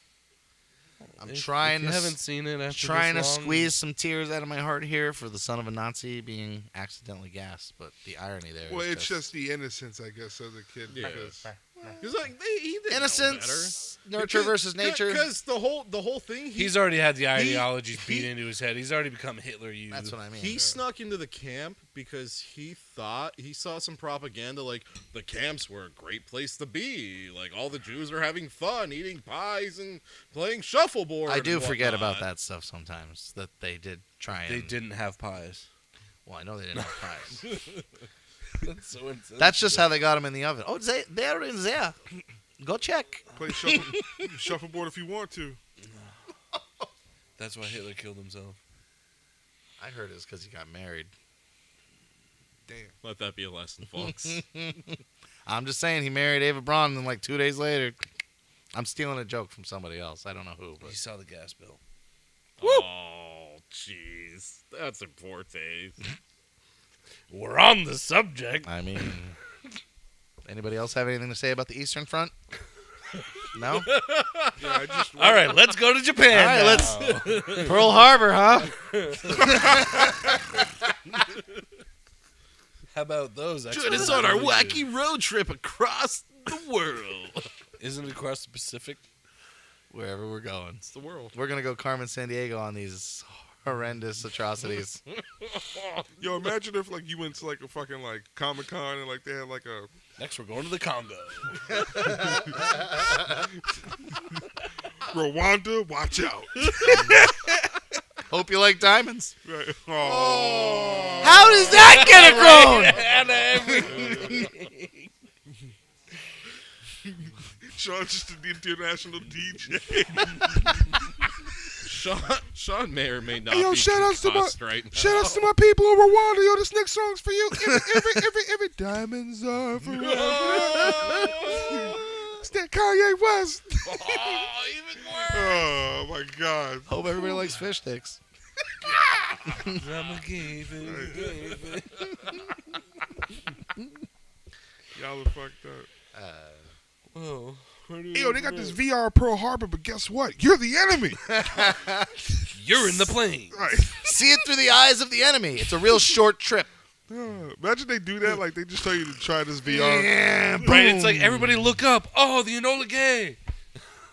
I'm If trying you to haven't seen it after trying to this long, squeeze some tears out of my heart here for the son of a Nazi being accidentally gassed, but the irony there. well, is it's just the innocence, I guess, of the kid. Yeah. Because He's like he didn't know innocence, better. nurture versus nature. Because the whole thing. he's already had the ideologies he- beat into his head. He's already become Hitler. That's what I mean. He snuck into the camp because he thought he saw some propaganda like the camps were a great place to be. Like all the Jews are having fun, eating pies and playing shuffleboard. I do and forget whatnot. about that stuff sometimes. That they did try and. They didn't have pies. Well, I know they didn't have pies. That's so insensitive. That's just how they got them in the oven. Oh, they're in there. Go check. play shuffleboard if you want to. That's why Hitler killed himself. I heard it's because he got married. Damn. Let that be a lesson, folks. I'm just saying he married Ava Braun, and then like 2 days later, I'm stealing a joke from somebody else. I don't know who, You but saw the gas bill. Oh, jeez, that's a poor taste. We're on the subject. I mean, anybody else have anything to say about the Eastern Front? No. Yeah, I just All right, let's go to Japan. All right, now. let's Pearl Harbor, huh? How about those? Join us on our wacky road trip across the world. Isn't it across the Pacific? Wherever we're going, It's the world. we're gonna go Carmen San Diego on these horrendous atrocities. Yo, imagine if like you went to like a fucking like Comic-Con and like they had like a Next, we're going to the Congo. Rwanda, watch out. Hope you like diamonds. Right. Oh. How does that get a groan? Sean's just the international DJ. Sean may or may not Hey, yo, be shout outs to my concussed right now. shout outs to my people in Rwanda. Yo, this next song's for you. Every diamonds are forever. It's that Kanye West. Oh, even worse. Oh my God. Hope everybody likes fish sticks. Y'all are fucked up. Oh, Yo, they got this VR Pearl Harbor, but guess what? You're the enemy. you're in the plane. Right. See it through the eyes of the enemy. It's a real short trip. Imagine they do that. Like they just tell you to try this VR. Yeah, Right? It's like everybody look up. Oh, the Enola Gay.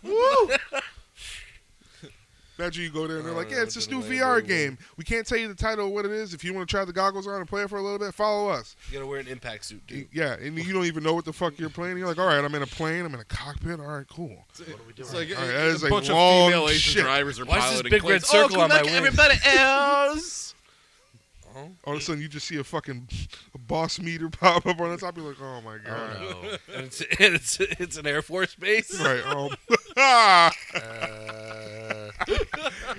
Woo! Imagine you go there and they're like, yeah, it's this new Definitely VR very game. We can't tell you the title of what it is. If you want to try the goggles on and play it for a little bit, follow us. You gotta wear an impact suit, dude. Yeah, and you don't even know what the fuck you're playing. You're like, all right, I'm in a plane. I'm in a cockpit. All right, cool. It's like All right, that is a a bunch of long female Asian shit. drivers are Why is this piloting big red planes. circle oh, on my good luck, wing? everybody else. All of a sudden, you just see a fucking boss meter pop up on the top. You're like, oh my god. Oh, no. And it's an Air Force base. Right.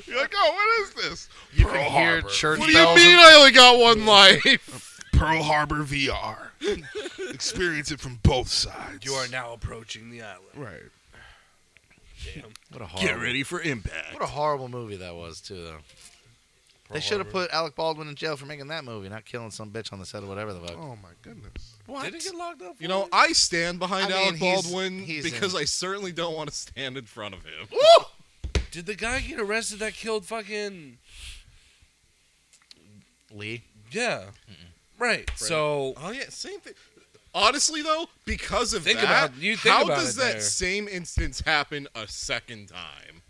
You're like, oh, what is this? You Pearl can hear Harbor. church What do you bells. mean I only got one life? Pearl Harbor VR. Experience it from both sides. You are now approaching the island. Right. Damn. What a horrible, for impact. what a horrible movie that was too, though. They should have put Alec Baldwin in jail for making that movie, not killing some bitch on the set of whatever the fuck. Oh my goodness. What? Did he get locked up? You know, I stand behind I mean, Alec he's- Baldwin he's because in- I certainly don't want to stand in front of him. Did the guy get arrested that killed fucking? Lee? Yeah. Right. So Oh yeah, same thing. Honestly, though, because of Think that, about- you think how about does it that there. same instance happen a second time?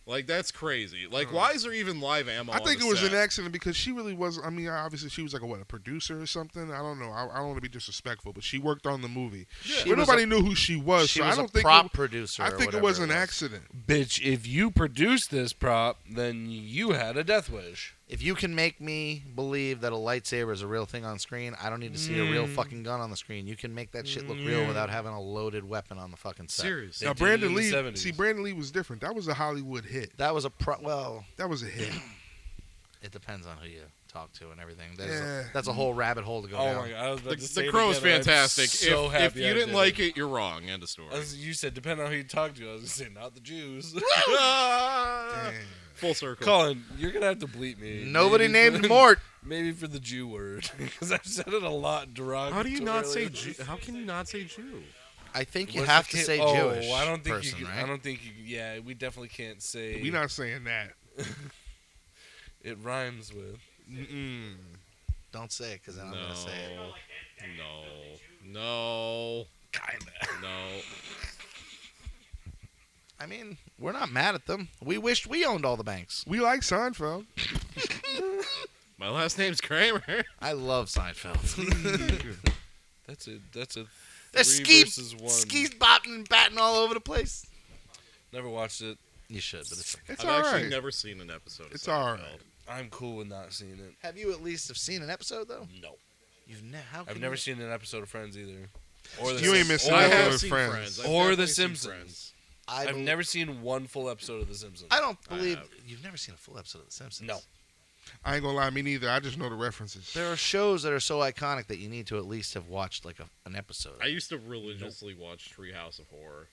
Like, that's crazy. Like, why is there even live ammo I on think the it was set? an accident because she really was. I mean, obviously she was like a producer or something. I don't know. I don't want to be disrespectful, but she worked on the movie. She But was nobody knew who she was. She so was I don't a think prop producer. I or think it whatever was an accident. bitch, if you produced this prop, then you had a death wish. If you can make me believe that a lightsaber is a real thing on screen, I don't need to see a real fucking gun on the screen. You can make that shit look real without having a loaded weapon on the fucking set. Seriously. They Now did it Brandon in the Lee. 70s. See, Brandon Lee was different. That was a Hollywood hit. That was a well. That was a hit. It depends on who you talk to and everything. Yeah. That's a whole rabbit hole to go Oh down. my god, I was about to say The it Crow is again, and I'm fantastic. So if happy you I didn't did like it, you're wrong. End of story. You said depending on who you talk to. I was gonna say not the Jews. Ah! Full circle. Colin, you're gonna have to bleep me. Nobody Maybe named for- Mort. Maybe for the Jew word, because I've said it a lot derogatorily. How do you not say Jew? How can you not say Jew? I think you What's have the to kid- say oh, Jewish I don't think person, you. right? I don't think you. Yeah, we definitely can't say. We're not saying that. It rhymes with. Mm-mm. Don't say it, because then I'm going to say it. No. Kinda. No. I mean, we're not mad at them. We wished we owned all the banks. We like Seinfeld. My last name's Kramer. I love Seinfeld. That's a. That's a. There's 3 versus 1. skis botting and batting all over the place. Never watched it. You should, but it's It's I've all actually right. never seen an episode of It's all Seinfeld. right. I'm cool with not seeing it. Have you at least have seen an episode though? No. How I've can never you- seen an episode of Friends either. Or the You ain't Simpsons. missing I nothing have with seen Friends. Friends. I've Or The definitely seen Simpsons. Friends. I I've bel- never seen one full episode of The Simpsons. I don't I believe have. you've never seen a full episode of The Simpsons. No. I ain't gonna lie, me neither. I just know the references. There are shows that are so iconic that you need to at least have watched like an episode. I used to religiously watch Treehouse of Horror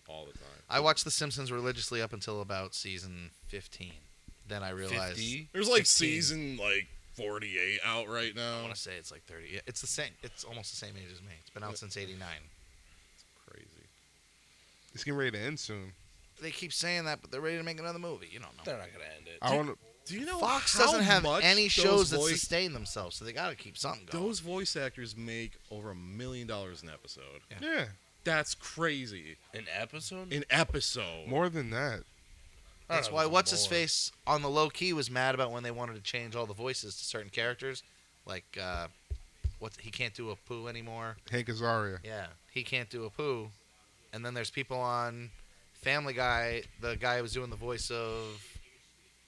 all the time. I watched The Simpsons religiously up until about season 15. Then I realized 50? There's like 15. season 48 out right I now. want to say it's like 30. Yeah, it's the same. It's almost the same age as me. It's been out since '89. Crazy. It's getting ready to end soon. They keep saying that, but they're ready to make another movie. You don't know. They're not gonna end it. I want to. Do you know Fox how doesn't have much any those shows that voice- sustain themselves, so they got to keep something going. Those voice actors make over $1 million an episode. Yeah, That's crazy. An episode? An episode. more than that. I don't That's know if why it's what's his more. face on the low key was mad about when they wanted to change all the voices to certain characters, like he can't do a poo anymore. Hank Azaria. Yeah, he can't do a poo, and then there's people on Family Guy. The guy who was doing the voice of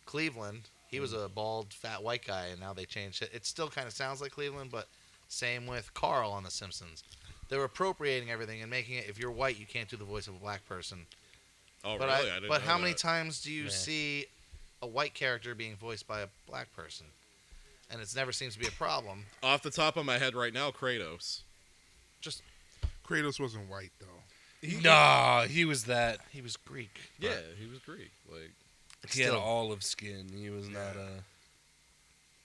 Cleveland, he was a bald, fat white guy, and now they changed it. It still kind of sounds like Cleveland, but same with Carl on The Simpsons. They're appropriating everything and making it. If you're white, you can't do the voice of a black person. Oh, But really? I didn't but know how many that. times do you Yeah. see a white character being voiced by a black person? And it never seems to be a problem. Off the top of my head right now, Kratos. Kratos wasn't white though. Nah, he was that. He was Greek. Yeah, he was Greek. Like, He had Still, olive skin. He was not a.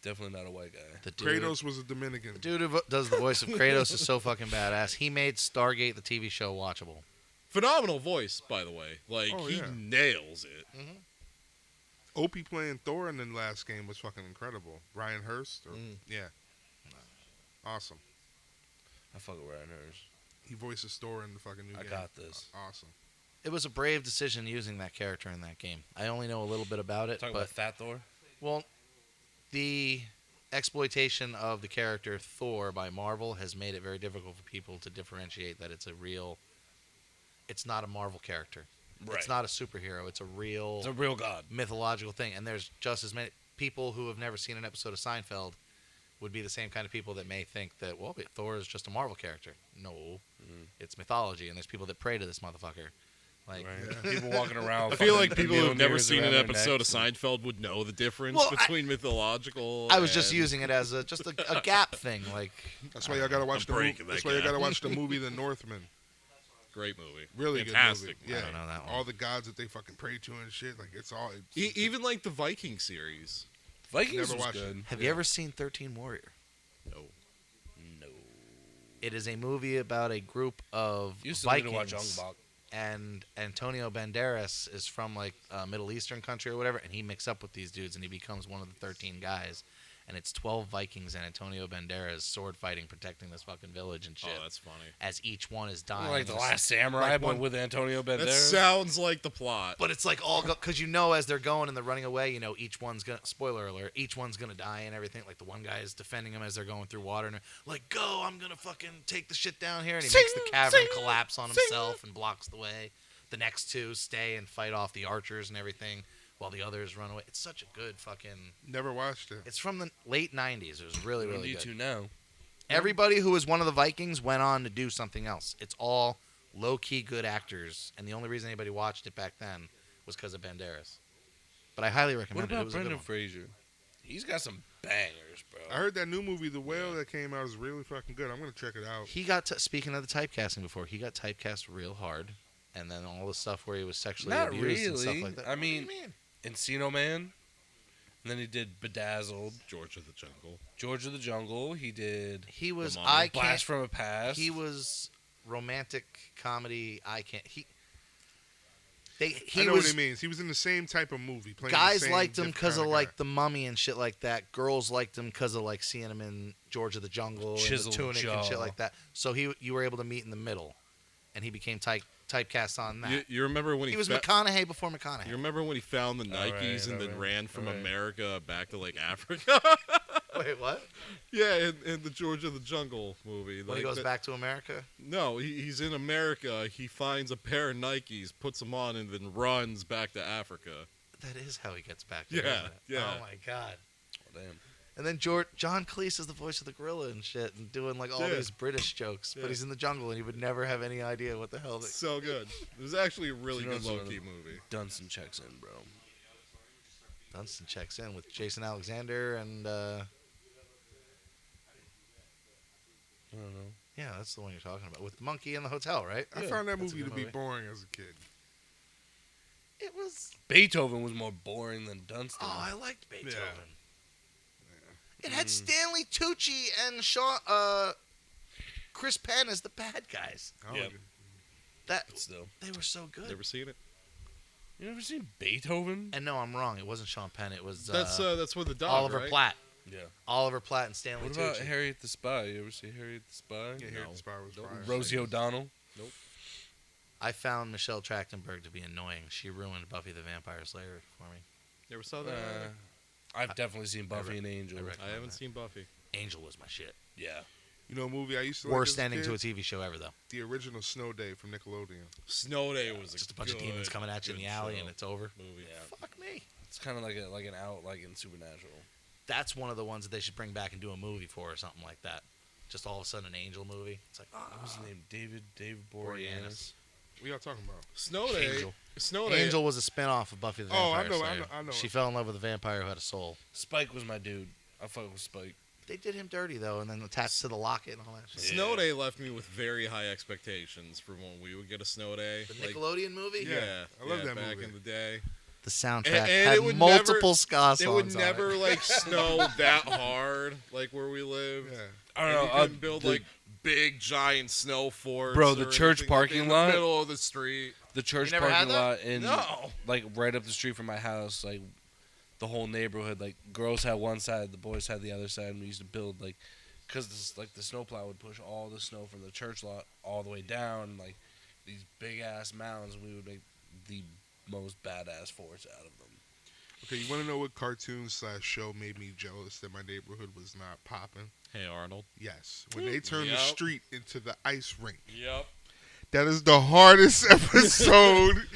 Definitely not a white guy. the dude, Kratos was a Dominican. the dude who does the voice of Kratos is so fucking badass. He made Stargate, the TV show, watchable. phenomenal voice, by the way. Like, Oh, he yeah. nails it. Opie playing Thor in the last game was fucking incredible. Ryan Hurst, yeah, awesome. I fuck with Ryan Hurst. He voices Thor in the fucking new I game. got this. Awesome. It was a brave decision using that character in that game. I only know a little bit about it, Talking but about Fat Thor? well, the exploitation of the character Thor by Marvel has made it very difficult for people to differentiate that it's not a Marvel character. Right. It's not a superhero. It's a real It's a real god. mythological thing. And there's just as many people who have never seen an episode of Seinfeld would be the same kind of people that may think that, well, Thor is just a Marvel character. No, it's mythology. And there's people that pray to this motherfucker. Like, Right. People walking around. I feel like fucking people who've never Mjolnirs seen an around their episode of necks. Seinfeld would know the difference Well, between mythological. I was just and- using it as just a gap thing. Like, That's why y'all gotta watch the movie. breaking that That's why you gap. gotta watch the movie The Northman. Great movie. Really Fantastic. good movie. Yeah, I don't know that one. all the gods that they fucking pray to and shit. Like it's all. Even like the Viking series. Vikings Never was watched good. it. have you ever seen 13 Warrior? No. No. It is a movie about a group of Used to need to Vikings. watch Ong Bak. And Antonio Banderas is from like a Middle Eastern country or whatever, and he mixes up with these dudes, and he becomes one of the 13 guys. And it's 12 Vikings and Antonio Banderas sword fighting, protecting this fucking village and shit. Oh, that's funny. As each one is dying. Like the There's- Last Samurai, like but one- with Antonio That Banderas. sounds like the plot. But it's like all because as they're going and they're running away, each one's gonna. Spoiler alert! Each one's gonna die and everything. Like the one guy is defending them as they're going through water, and they're like, "Go! I'm gonna fucking take the shit down here!" And he makes the cavern collapse on himself and blocks the way. The next two stay and fight off the archers and everything, while the others run away. It's such a good fucking. Never watched it. It's from the late '90s. It was really, What do really you good. two now? Everybody who was one of the Vikings went on to do something else. It's all low-key good actors, and the only reason anybody watched it back then was because of Banderas. But I highly What recommend it. It about was a good Brendan one. Fraser? He's got some bangers, bro. I heard that new movie, The Whale, that came out is really fucking good. I'm gonna check it out. He got speaking of the typecasting before, he got typecast real hard, and then all the stuff where he was sexually Not abused really. and stuff like that. I What do you mean, mean? Encino Man. And then he did Bedazzled, George of the Jungle. George of the Jungle. He did He was Mummy. I can't. Blast from a Past. He was romantic comedy. I can't. He I know was. what he means. He was in the same type of movie. Playing Guys the same liked him different because of kinda like guy. the Mummy and shit like that. Girls liked him because of like seeing him in George of the Jungle and the Chiseled Tunic and shit jaw. like that. So you were able to meet in the middle, and he became typecast on that. You remember when he was fa- McConaughey before McConaughey. You remember when he found the All Nikes right, and all then right, ran from all right. America back to like Africa? Wait, what? Yeah, in the George of the Jungle movie. When he goes back to America? No, he's in America. He finds a pair of Nikes, puts them on, and then runs back to Africa. That is how he gets back there. Yeah, isn't it? yeah. Oh my god. Oh, damn. And then John Cleese is the voice of the gorilla and shit, and doing like all Yeah. these British jokes. Yeah. But he's in the jungle, and he would never have any idea what the hell. So good. It was actually a really You know good some of low-key the- movie. Dunstan checks in, bro. Dunstan checks in with Jason Alexander, and I don't know. yeah, that's the one you're talking about with the monkey in the hotel, right? I found that That's a movie to good be movie. boring as a kid. It was. Beethoven was more boring than Dunstan. Oh, I liked Beethoven. Yeah. It had Stanley Tucci and Chris Penn as the bad guys. I Yep. don't- That But still. they were so good. Never seen it. You never seen Beethoven? And no, I'm wrong. It wasn't Sean Penn. It was That's with the dog, Oliver right? Platt. Yeah. Oliver Platt and Stanley What about Tucci. Harriet the Spy? You ever see Harriet the Spy? Yeah, Harriet No. the Spy was Nope. fire. Rosie O'Donnell? I found Michelle Trachtenberg to be annoying. She ruined Buffy the Vampire Slayer for me. Never saw that. I've definitely seen Buffy and Angel. I recommend I haven't that. seen Buffy. Angel was my shit. Yeah. You know a movie I used to Worst like as ending a to a kid? TV show ever, though. The original Snow Day from Nickelodeon. Snow Day was Just a bunch of demons coming at you in the alley, and it's over. movie. Yeah. Fuck me. It's kind of like an out like in Supernatural. That's one of the ones that they should bring back and do a movie for or something like that. Just all of a sudden an angel movie. It's like, What was his name? David Boreanaz. Boreanaz. What y'all talking about? Snow Day. Angel. Snow Day. Angel was a spin-off of Buffy the Oh, Vampire I know, Slayer. I know. She fell in love with a vampire who had a soul. Spike was my dude. I fuck with Spike. They did him dirty, though, and then attached to the locket and all that shit. Snow Day left me with very high expectations for when we would get a Snow Day. The Like, Nickelodeon movie? yeah, I love that back movie. in the day. The soundtrack And had it would multiple never- ska songs It would on never it. like snow that hard, like where we live. Yeah. I And don't you know. couldn't build like big giant snow forts. Bro, the or church anything parking in lot? the middle of the street. the church You never had parking that? lot in No. like right up the street from my house, like the whole neighborhood, like girls had one side, the boys had the other side, and we used to build like, cause this, like the snowplow would push all the snow from the church lot all the way down, like these big ass mounds, and we would make the most badass forts out of them. Okay, you want to know what cartoon/show made me jealous that my neighborhood was not popping? Hey Arnold. Yes, when they turned the Yep. street into the ice rink. Yep. That is the hardest episode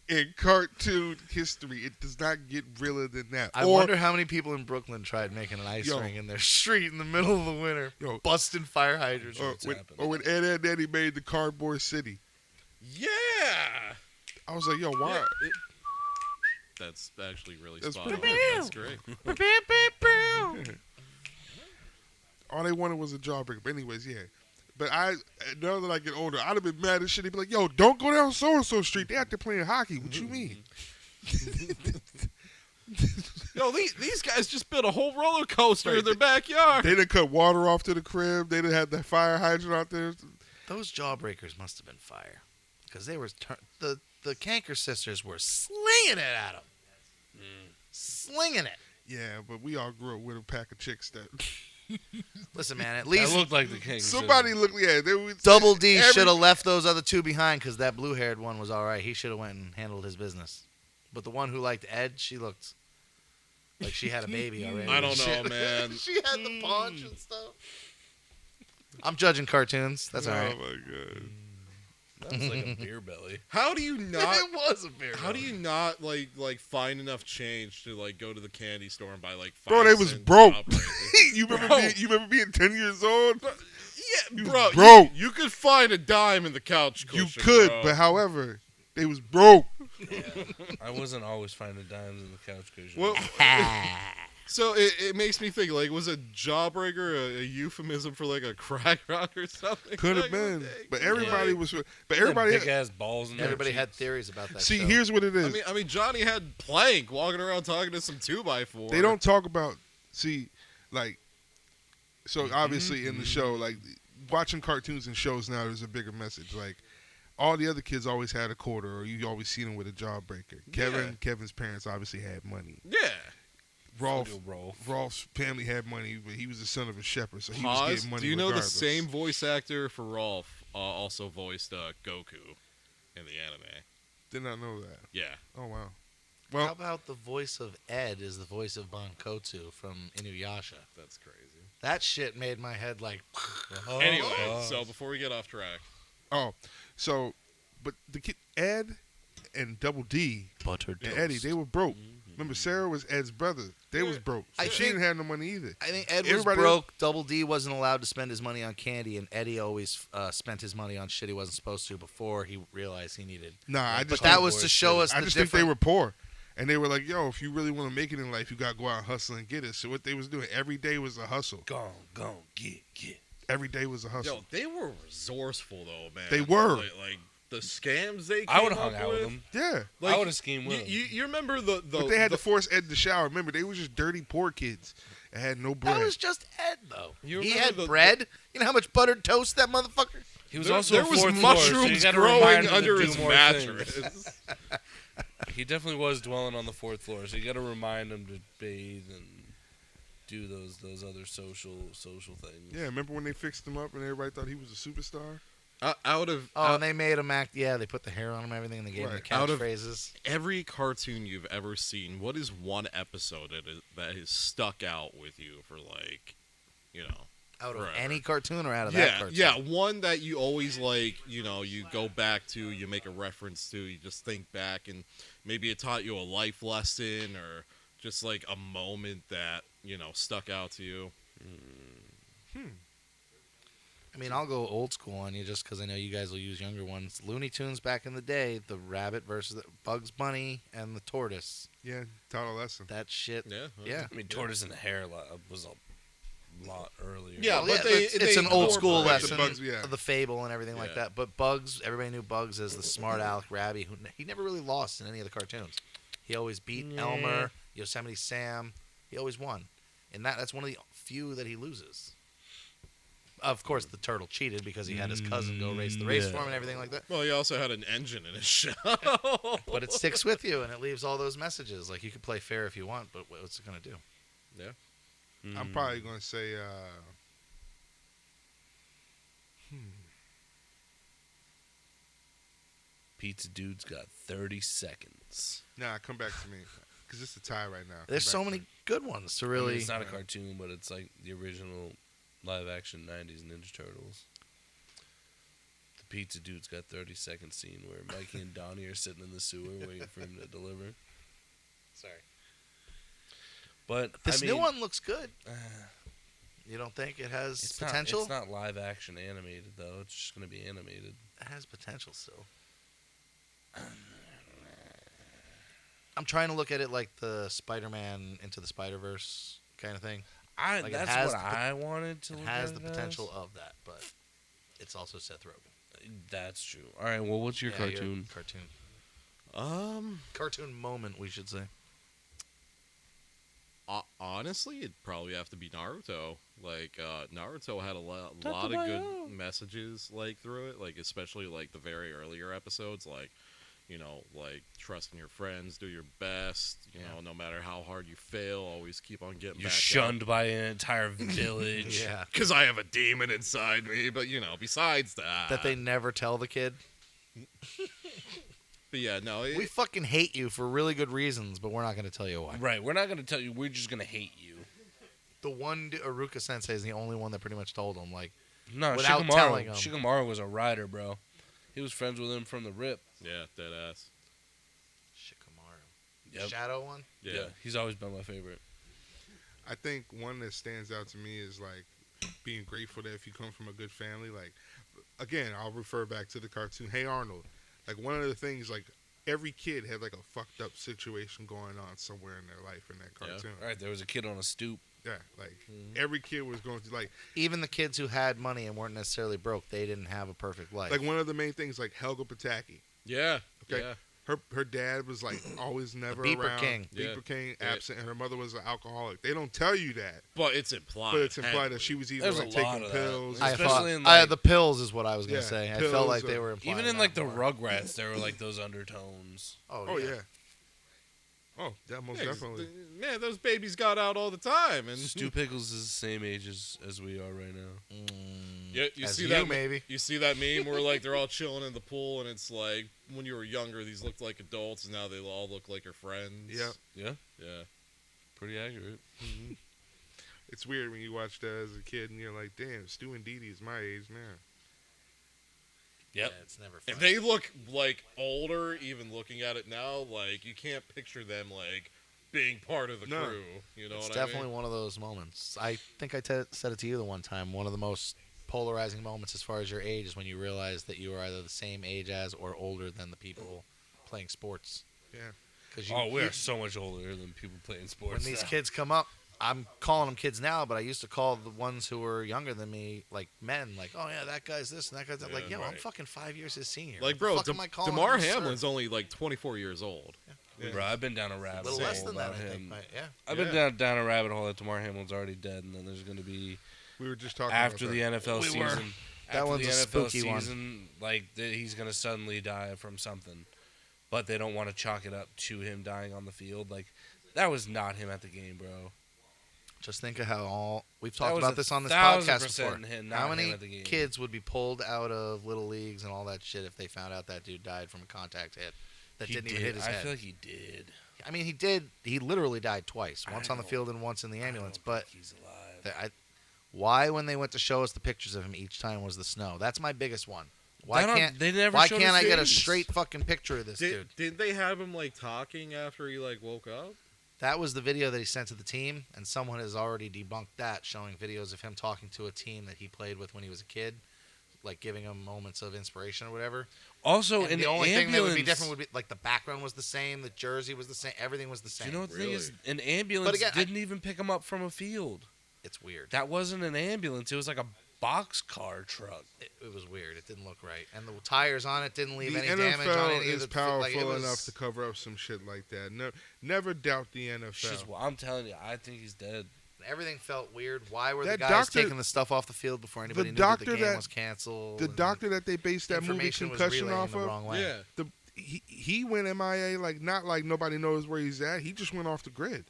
in cartoon history. It does not get realer than that. I wonder how many people in Brooklyn tried making an ice Yo. ring in their street in the middle of the winter, Yo. busting fire hydrants. or when Ed, Ed, Eddie made the Cardboard City. Yeah. I was like, yo, why? Yeah, That's actually really That's spot on. pretty That's great. All they wanted was a jawbreaker. But anyways, yeah. But now that I get older, I'd have been mad as shit. They'd be like, yo, don't go down so-and-so street. They out there playing hockey. What you mean? Yo, these guys just built a whole roller coaster in their backyard. They done cut water off to the crib. They done had that fire hydrant out there. Those jawbreakers must have been fire, because they were the Canker sisters were slinging it at them, slinging it. Yeah, but we all grew up with a pack of chicks that... Listen, man, at That least looked like the king. Somebody looked... Yeah, they was... Double D every- should have left those other two behind, because that blue-haired one was all right. He should have went and handled his business. But the one who liked Ed, she looked like she had a baby already. I don't know, Shit. man. She had the paunch and stuff. I'm judging cartoons. That's all right. Oh, my God. That was like a beer belly. How do you not? It was a beer. How do you not like find enough change to like go to the candy store and buy like 5 Bro, they was cent broke. jawbreakers? you Bro. remember being 10 years old? Yeah, You bro. broke. You could find a dime in the couch You cushion. could, bro. but however, they was broke. I wasn't always finding dimes in the couch cushion. Well, so it makes me think, like, was a jawbreaker a euphemism for like a crack rock or something? Could have Like, been, but yeah. everybody was. But everybody. big ass balls. In Everybody their had cheeks. theories about that. See, show. here's what it is. I mean, Johnny had Plank walking around talking to some 2x4. They don't talk about. See, like, so obviously in the show, like, watching cartoons and shows now, there's a bigger message. Like, all the other kids always had a quarter, or you always seen them with a jawbreaker. Kevin's parents obviously had money. Yeah. Rolf's family had money, but he was the son of a shepherd, so he was Pause. getting money. Do you know regardless. the same voice actor for Rolf also voiced Goku in the anime? Did not know that. Yeah. Oh wow. How Well, about the voice of Ed is the voice of Bankotsu from Inuyasha? That's crazy. That shit made my head like. Anyway, so before we get off track, but the kid Ed and Double D Buttered and Eddie, they were broke. Remember, Sarah was Ed's brother. They was broke. So I she think- didn't have no money either. I think Ed was Everybody- broke. Double D wasn't allowed to spend his money on candy, and Eddie always spent his money on shit he wasn't supposed to before he realized he needed. Nah, I But just that think- was to show us I the just think they different. were poor. And they were like, yo, if you really want to make it in life, you got to go out and hustle and get it. So what they was doing, every day was a hustle. Gone, get. Every day was a hustle. yo, they were resourceful though, man. They were. like the scams they. I would would have hung out with them. Yeah. Like, I would have schemed with them. You remember the But they had to force Ed to shower. Remember, they were just dirty, poor kids that had no bread. That was just Ed, though. You He remember had the- bread. You know how much buttered toast that motherfucker? He was there, also there a was fourth floor, so you mushrooms gotta growing remind him to under do his more mattress. things. He definitely was dwelling on the fourth floor, so you got to remind him to bathe and do those other social things. Yeah, remember when they fixed him up and everybody thought he was a superstar? Out of Oh, and they made him act. Yeah, they put the hair on him and everything, and they gave him the Right. Out of- catchphrases. every cartoon you've ever seen, what is one episode that has stuck out with you for like, Out of forever? any cartoon or out of that cartoon? Yeah, one that you always like, you go back to, you make a reference to, you just think back, and maybe it taught you a life lesson or just like a moment that, stuck out to you. I mean, I'll go old school on you just because I know you guys will use younger ones. Looney Tunes back in the day, the rabbit versus the Bugs Bunny and the tortoise. Yeah, taught a lesson. That shit. Yeah. Yeah. I mean, Tortoise in the Hair was a lot earlier. Yeah, Well, but they- it's an they old school incorporate the lesson Bugs, yeah. of the fable and everything like Yeah. that. But Bugs, everybody knew Bugs as the smart aleck Rabby, who he never really lost in any of the cartoons. He always beat Elmer, Yosemite Sam. He always won, and that's one of the few that he loses. Of course, the turtle cheated because he had his cousin go race the race for him and everything like that. Well, he also had an engine in his show. But it sticks with you and it leaves all those messages. Like you can play fair if you want, but what's it gonna do? I'm probably going to say, Pizza Dude's got 30 seconds. nah, come back to me. Because it's a tie right now. There's Come so back to many good ones to I mean, really. it's not a cartoon, but it's like the original live-action 90s Ninja Turtles. The Pizza Dude's got 30-second scene where Mikey and Donnie are sitting in the sewer waiting for him to deliver. Sorry. But This I new mean, one looks good. You don't think it has It's potential? It's not live-action animated though. It's just gonna be animated. It has potential still. I'm trying to look at it like the Spider-Man Into the Spider-Verse kind of thing. Like, it That's has what the- I wanted to. It look has at the as. potential of that, but it's also Seth Rogen. That's true. All right. Well, what's your Yeah, cartoon? Cartoon moment, we should say. Honestly, it'd probably have to be Naruto. Like, Naruto had a lot of good messages, like, through it. Like, especially, like, the very earlier episodes. Like, like, trust in your friends, do your best. No matter how hard you fail, always keep on getting You're back shunned by an entire village. Yeah. Because I have a demon inside me. But, besides that. That they never tell the kid. But, yeah, no. We fucking hate you for really good reasons, but we're not going to tell you why. Right. We're not gonna tell you. We're just gonna hate you. The one Aruka Sensei is the only one that pretty much told him, like, No, Without telling him. Shikamaru was a rider, bro. He was friends with him from the rip. Yeah, dead ass. Shikamaru. Yep. Shadow one? Yeah. He's always been my favorite. I think one that stands out to me is like being grateful that if you come from a good family, like again, I'll refer back to the cartoon Hey Arnold. Like one of the things like every kid had like a fucked up situation going on somewhere in their life in that cartoon. All right, there was a kid on a stoop. Yeah, like every kid was going through like Even the kids who had money and weren't necessarily broke, they didn't have a perfect life. like one of the main things like Helga Pataki. Yeah. Okay. Yeah. Her dad was like always never Beeper around. King. Beeper Yeah. King absent, and her mother was an alcoholic. They don't tell you that, But it's implied. but it's implied that she was either There's like a lot taking of that. pills. I especially thought in, like- the pills is what I was gonna Yeah, say. I pills felt like or- they were implying Even in that like the more. Rugrats, there were like those undertones. Oh yeah. Oh, that most Yeah, definitely. Man, those babies got out all the time, and Stu Pickles is the same age as we are right now. yeah, you As see you, that maybe. You see that meme where like they're all chilling in the pool, and it's like when you were younger, these looked like adults, and now they all look like your friends. Yeah. Yeah, Yeah. pretty accurate. It's weird when you watch that as a kid and you're like, damn, Stu and Dee Dee is my age now. Yep. Yeah, it's never And fun. they look like older, even looking at it now. Like you can't picture them like being part of the No. crew. You know It's what definitely I mean? one of those moments. I think I said it to you the one time. One of the most polarizing moments as far as your age is when you realize that you are either the same age as or older than the people playing sports. Yeah. Because Oh, we're so much older than people playing when sports. these now. kids come up, I'm calling them kids now, but I used to call the ones who were younger than me like men. Like, oh yeah, that guy's this and that guy's that. Like, yo, I'm right. fucking 5 years his senior. Like, What bro, the fuck am I calling Damar him, sir? Hamlin's only like 24 years old. Yeah. Bro, I've been down a a rabbit little hole less than that, about I him. think. But, yeah. I've Yeah. been down a rabbit hole that Damar Hamlin's already dead, and then there's going to be We were just talking after about the that. NFL We were. season. That After one's the a NFL spooky one. season, like he's going to suddenly die from something, but they don't want to chalk it up to him dying on the field. Like that was not him at the game, bro. Just think of how we've That talked was about this on this 1,000% podcast before. him, not How him many at the game. kids would be pulled out of little leagues and all that shit if they found out that dude died from a contact hit that He didn't did. even hit his I head? feel like he did. I mean, he did. He literally died twice. Once I on the don't- field and once in the ambulance. I don't But think he's alive. why, when they went to show us the pictures of him each time, was the snow? That's my biggest one. Why They don't- can't they never Why showed can't I his get a face. straight fucking picture of this dude? Did they have him like talking after he like woke up? That was the video that he sent to the team, and someone has already debunked that, showing videos of him talking to a team that he played with when he was a kid, like giving him moments of inspiration or whatever. Also, And in the only ambulance, thing that would be different would be like the background was the same, the jersey was the same, everything was the Do same. you know what the thing is? Really? An ambulance again, didn't even pick him up from a field. It's weird. That wasn't an ambulance. It was like a boxcar truck. It was weird. It didn't look right, and the tires on it didn't leave The any damage on NFL any of is the powerful like, it was, enough to cover up some shit like that. No, never doubt the NFL. It's just, I'm telling you, I think he's dead. Everything felt weird. Why were That the guys doctor- taking the stuff off the field before anybody knew that doctor the game that- was canceled? The and doctor that they based that movie information was Concussion relaying off the of, wrong way. Yeah. he went MIA like not like nobody knows where he's at. He just went off the grid.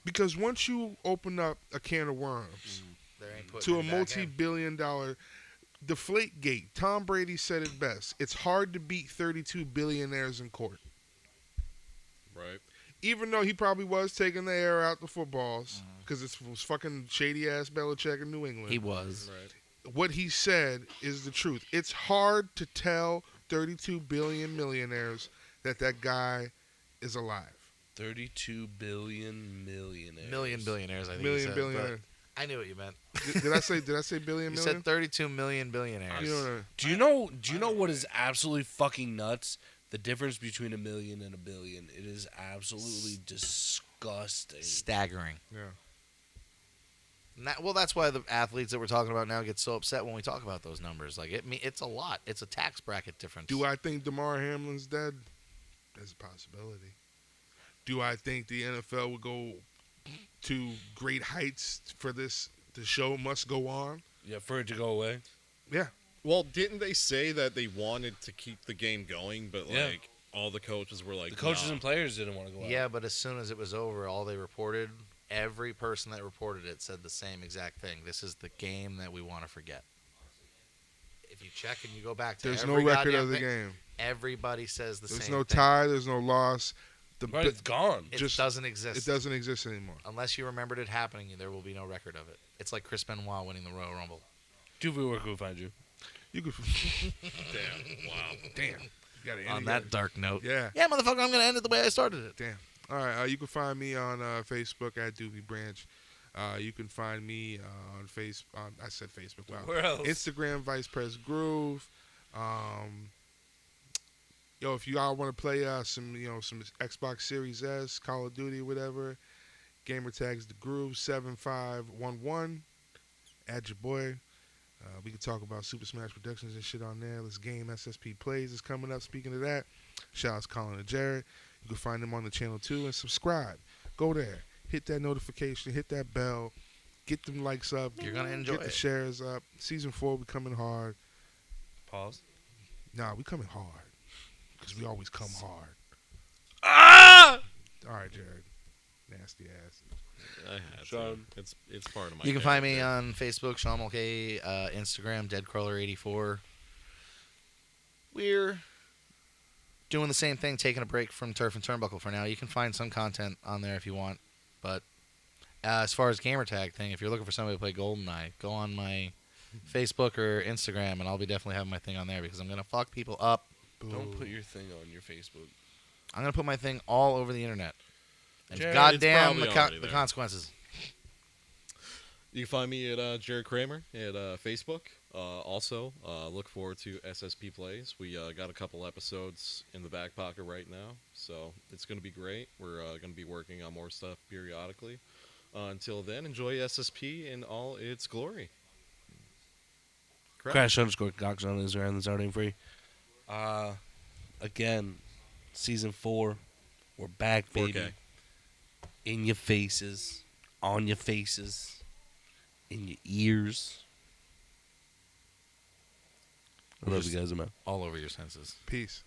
Because once you open up a can of worms There ain't putting to a it back in. multi-billion-dollar deflate gate, Tom Brady said it best. It's hard to beat 32 billionaires in court. Right. Even though he probably was taking the air out the footballs because it was fucking shady ass Belichick in New England. He was. Right. What he said is the truth. It's hard to tell 32 billion millionaires that guy is alive. 32 billion millionaires. Million billionaires, I think. Million he said, billionaires. but I knew what you meant. Did I say billion You million? said 32 million billionaires. You know what I- Do you know what is absolutely fucking nuts? The difference between a million and a billion. It is absolutely disgusting. Staggering. yeah. And that's why the athletes that we're talking about now get so upset when we talk about those numbers. Like it's a lot. It's a tax bracket difference. Do I think Damar Hamlin's dead? There's a possibility. Do I think the NFL would go to great heights for this? The show must go on. Yeah, for it to go away. Yeah. Well, didn't they say that they wanted to keep the game going, but Yeah. like all the coaches were like, The coaches nah. and players didn't want to go out. Yeah, but as soon as it was over, all they reported, every person that reported it said the same exact thing. This is the game that we want to forget. If you check and you go back to There's no every record goddamn of the thing, game. everybody says the There's same no thing. tie. There's no loss. But it's gone. It just- doesn't exist. It doesn't exist anymore. Unless you remembered it happening, there will be no record of it. It's like Chris Benoit winning the Royal Rumble. Duvet, where can we find you? You could. Damn. Wow. Damn. You gotta end On it. that dark note. Yeah. Yeah, motherfucker, I'm going to end it the way I started it. Damn. All right. You can find me on Facebook at Doobie Branch. You can find me on I said Facebook. Wow. Where else? Instagram, Vice Press Groove. Yo, if you all want to play some Xbox Series S, Call of Duty, whatever, gamer tags the Groove 7511. Add your boy. We can talk about Super Smash Productions and shit on there. Let's game SSP Plays is coming up. Speaking of that, shout out to Colin and Jared. You can find them on the channel too, and subscribe. Go there, hit that notification, hit that bell, get them likes up. You're gonna enjoy Get the shares up. Season 4, we coming hard. Pause. Nah, we coming hard because we always come hard. Ah! All right, Jared. Nasty ass. I had Sean. to. It's part of my. You can find me character. on Facebook, Sean Mulcahy, Instagram, DeadCrawler84. We're doing the same thing, taking a break from Turf and Turnbuckle for now. You can find some content on there if you want, but as far as gamertag thing, if you're looking for somebody to play GoldenEye, go on my Facebook or Instagram, and I'll be definitely having my thing on there because I'm gonna fuck people up. Don't put your thing on your Facebook. I'm gonna put my thing all over the internet, and Jared, goddamn it's the, probably already the there. consequences. You can find me at Jared Kramer at Facebook. Also, look forward to SSP Plays. We got a couple episodes in the back pocket right now, so it's going to be great. We're going to be working on more stuff periodically. Until then, enjoy SSP in all its glory. Crash _ Cox on Instagram. That's already free. Again, season 4. We're back, baby. 4K. In your faces. On your faces. In your ears. I love you guys, man. All over your senses. Peace.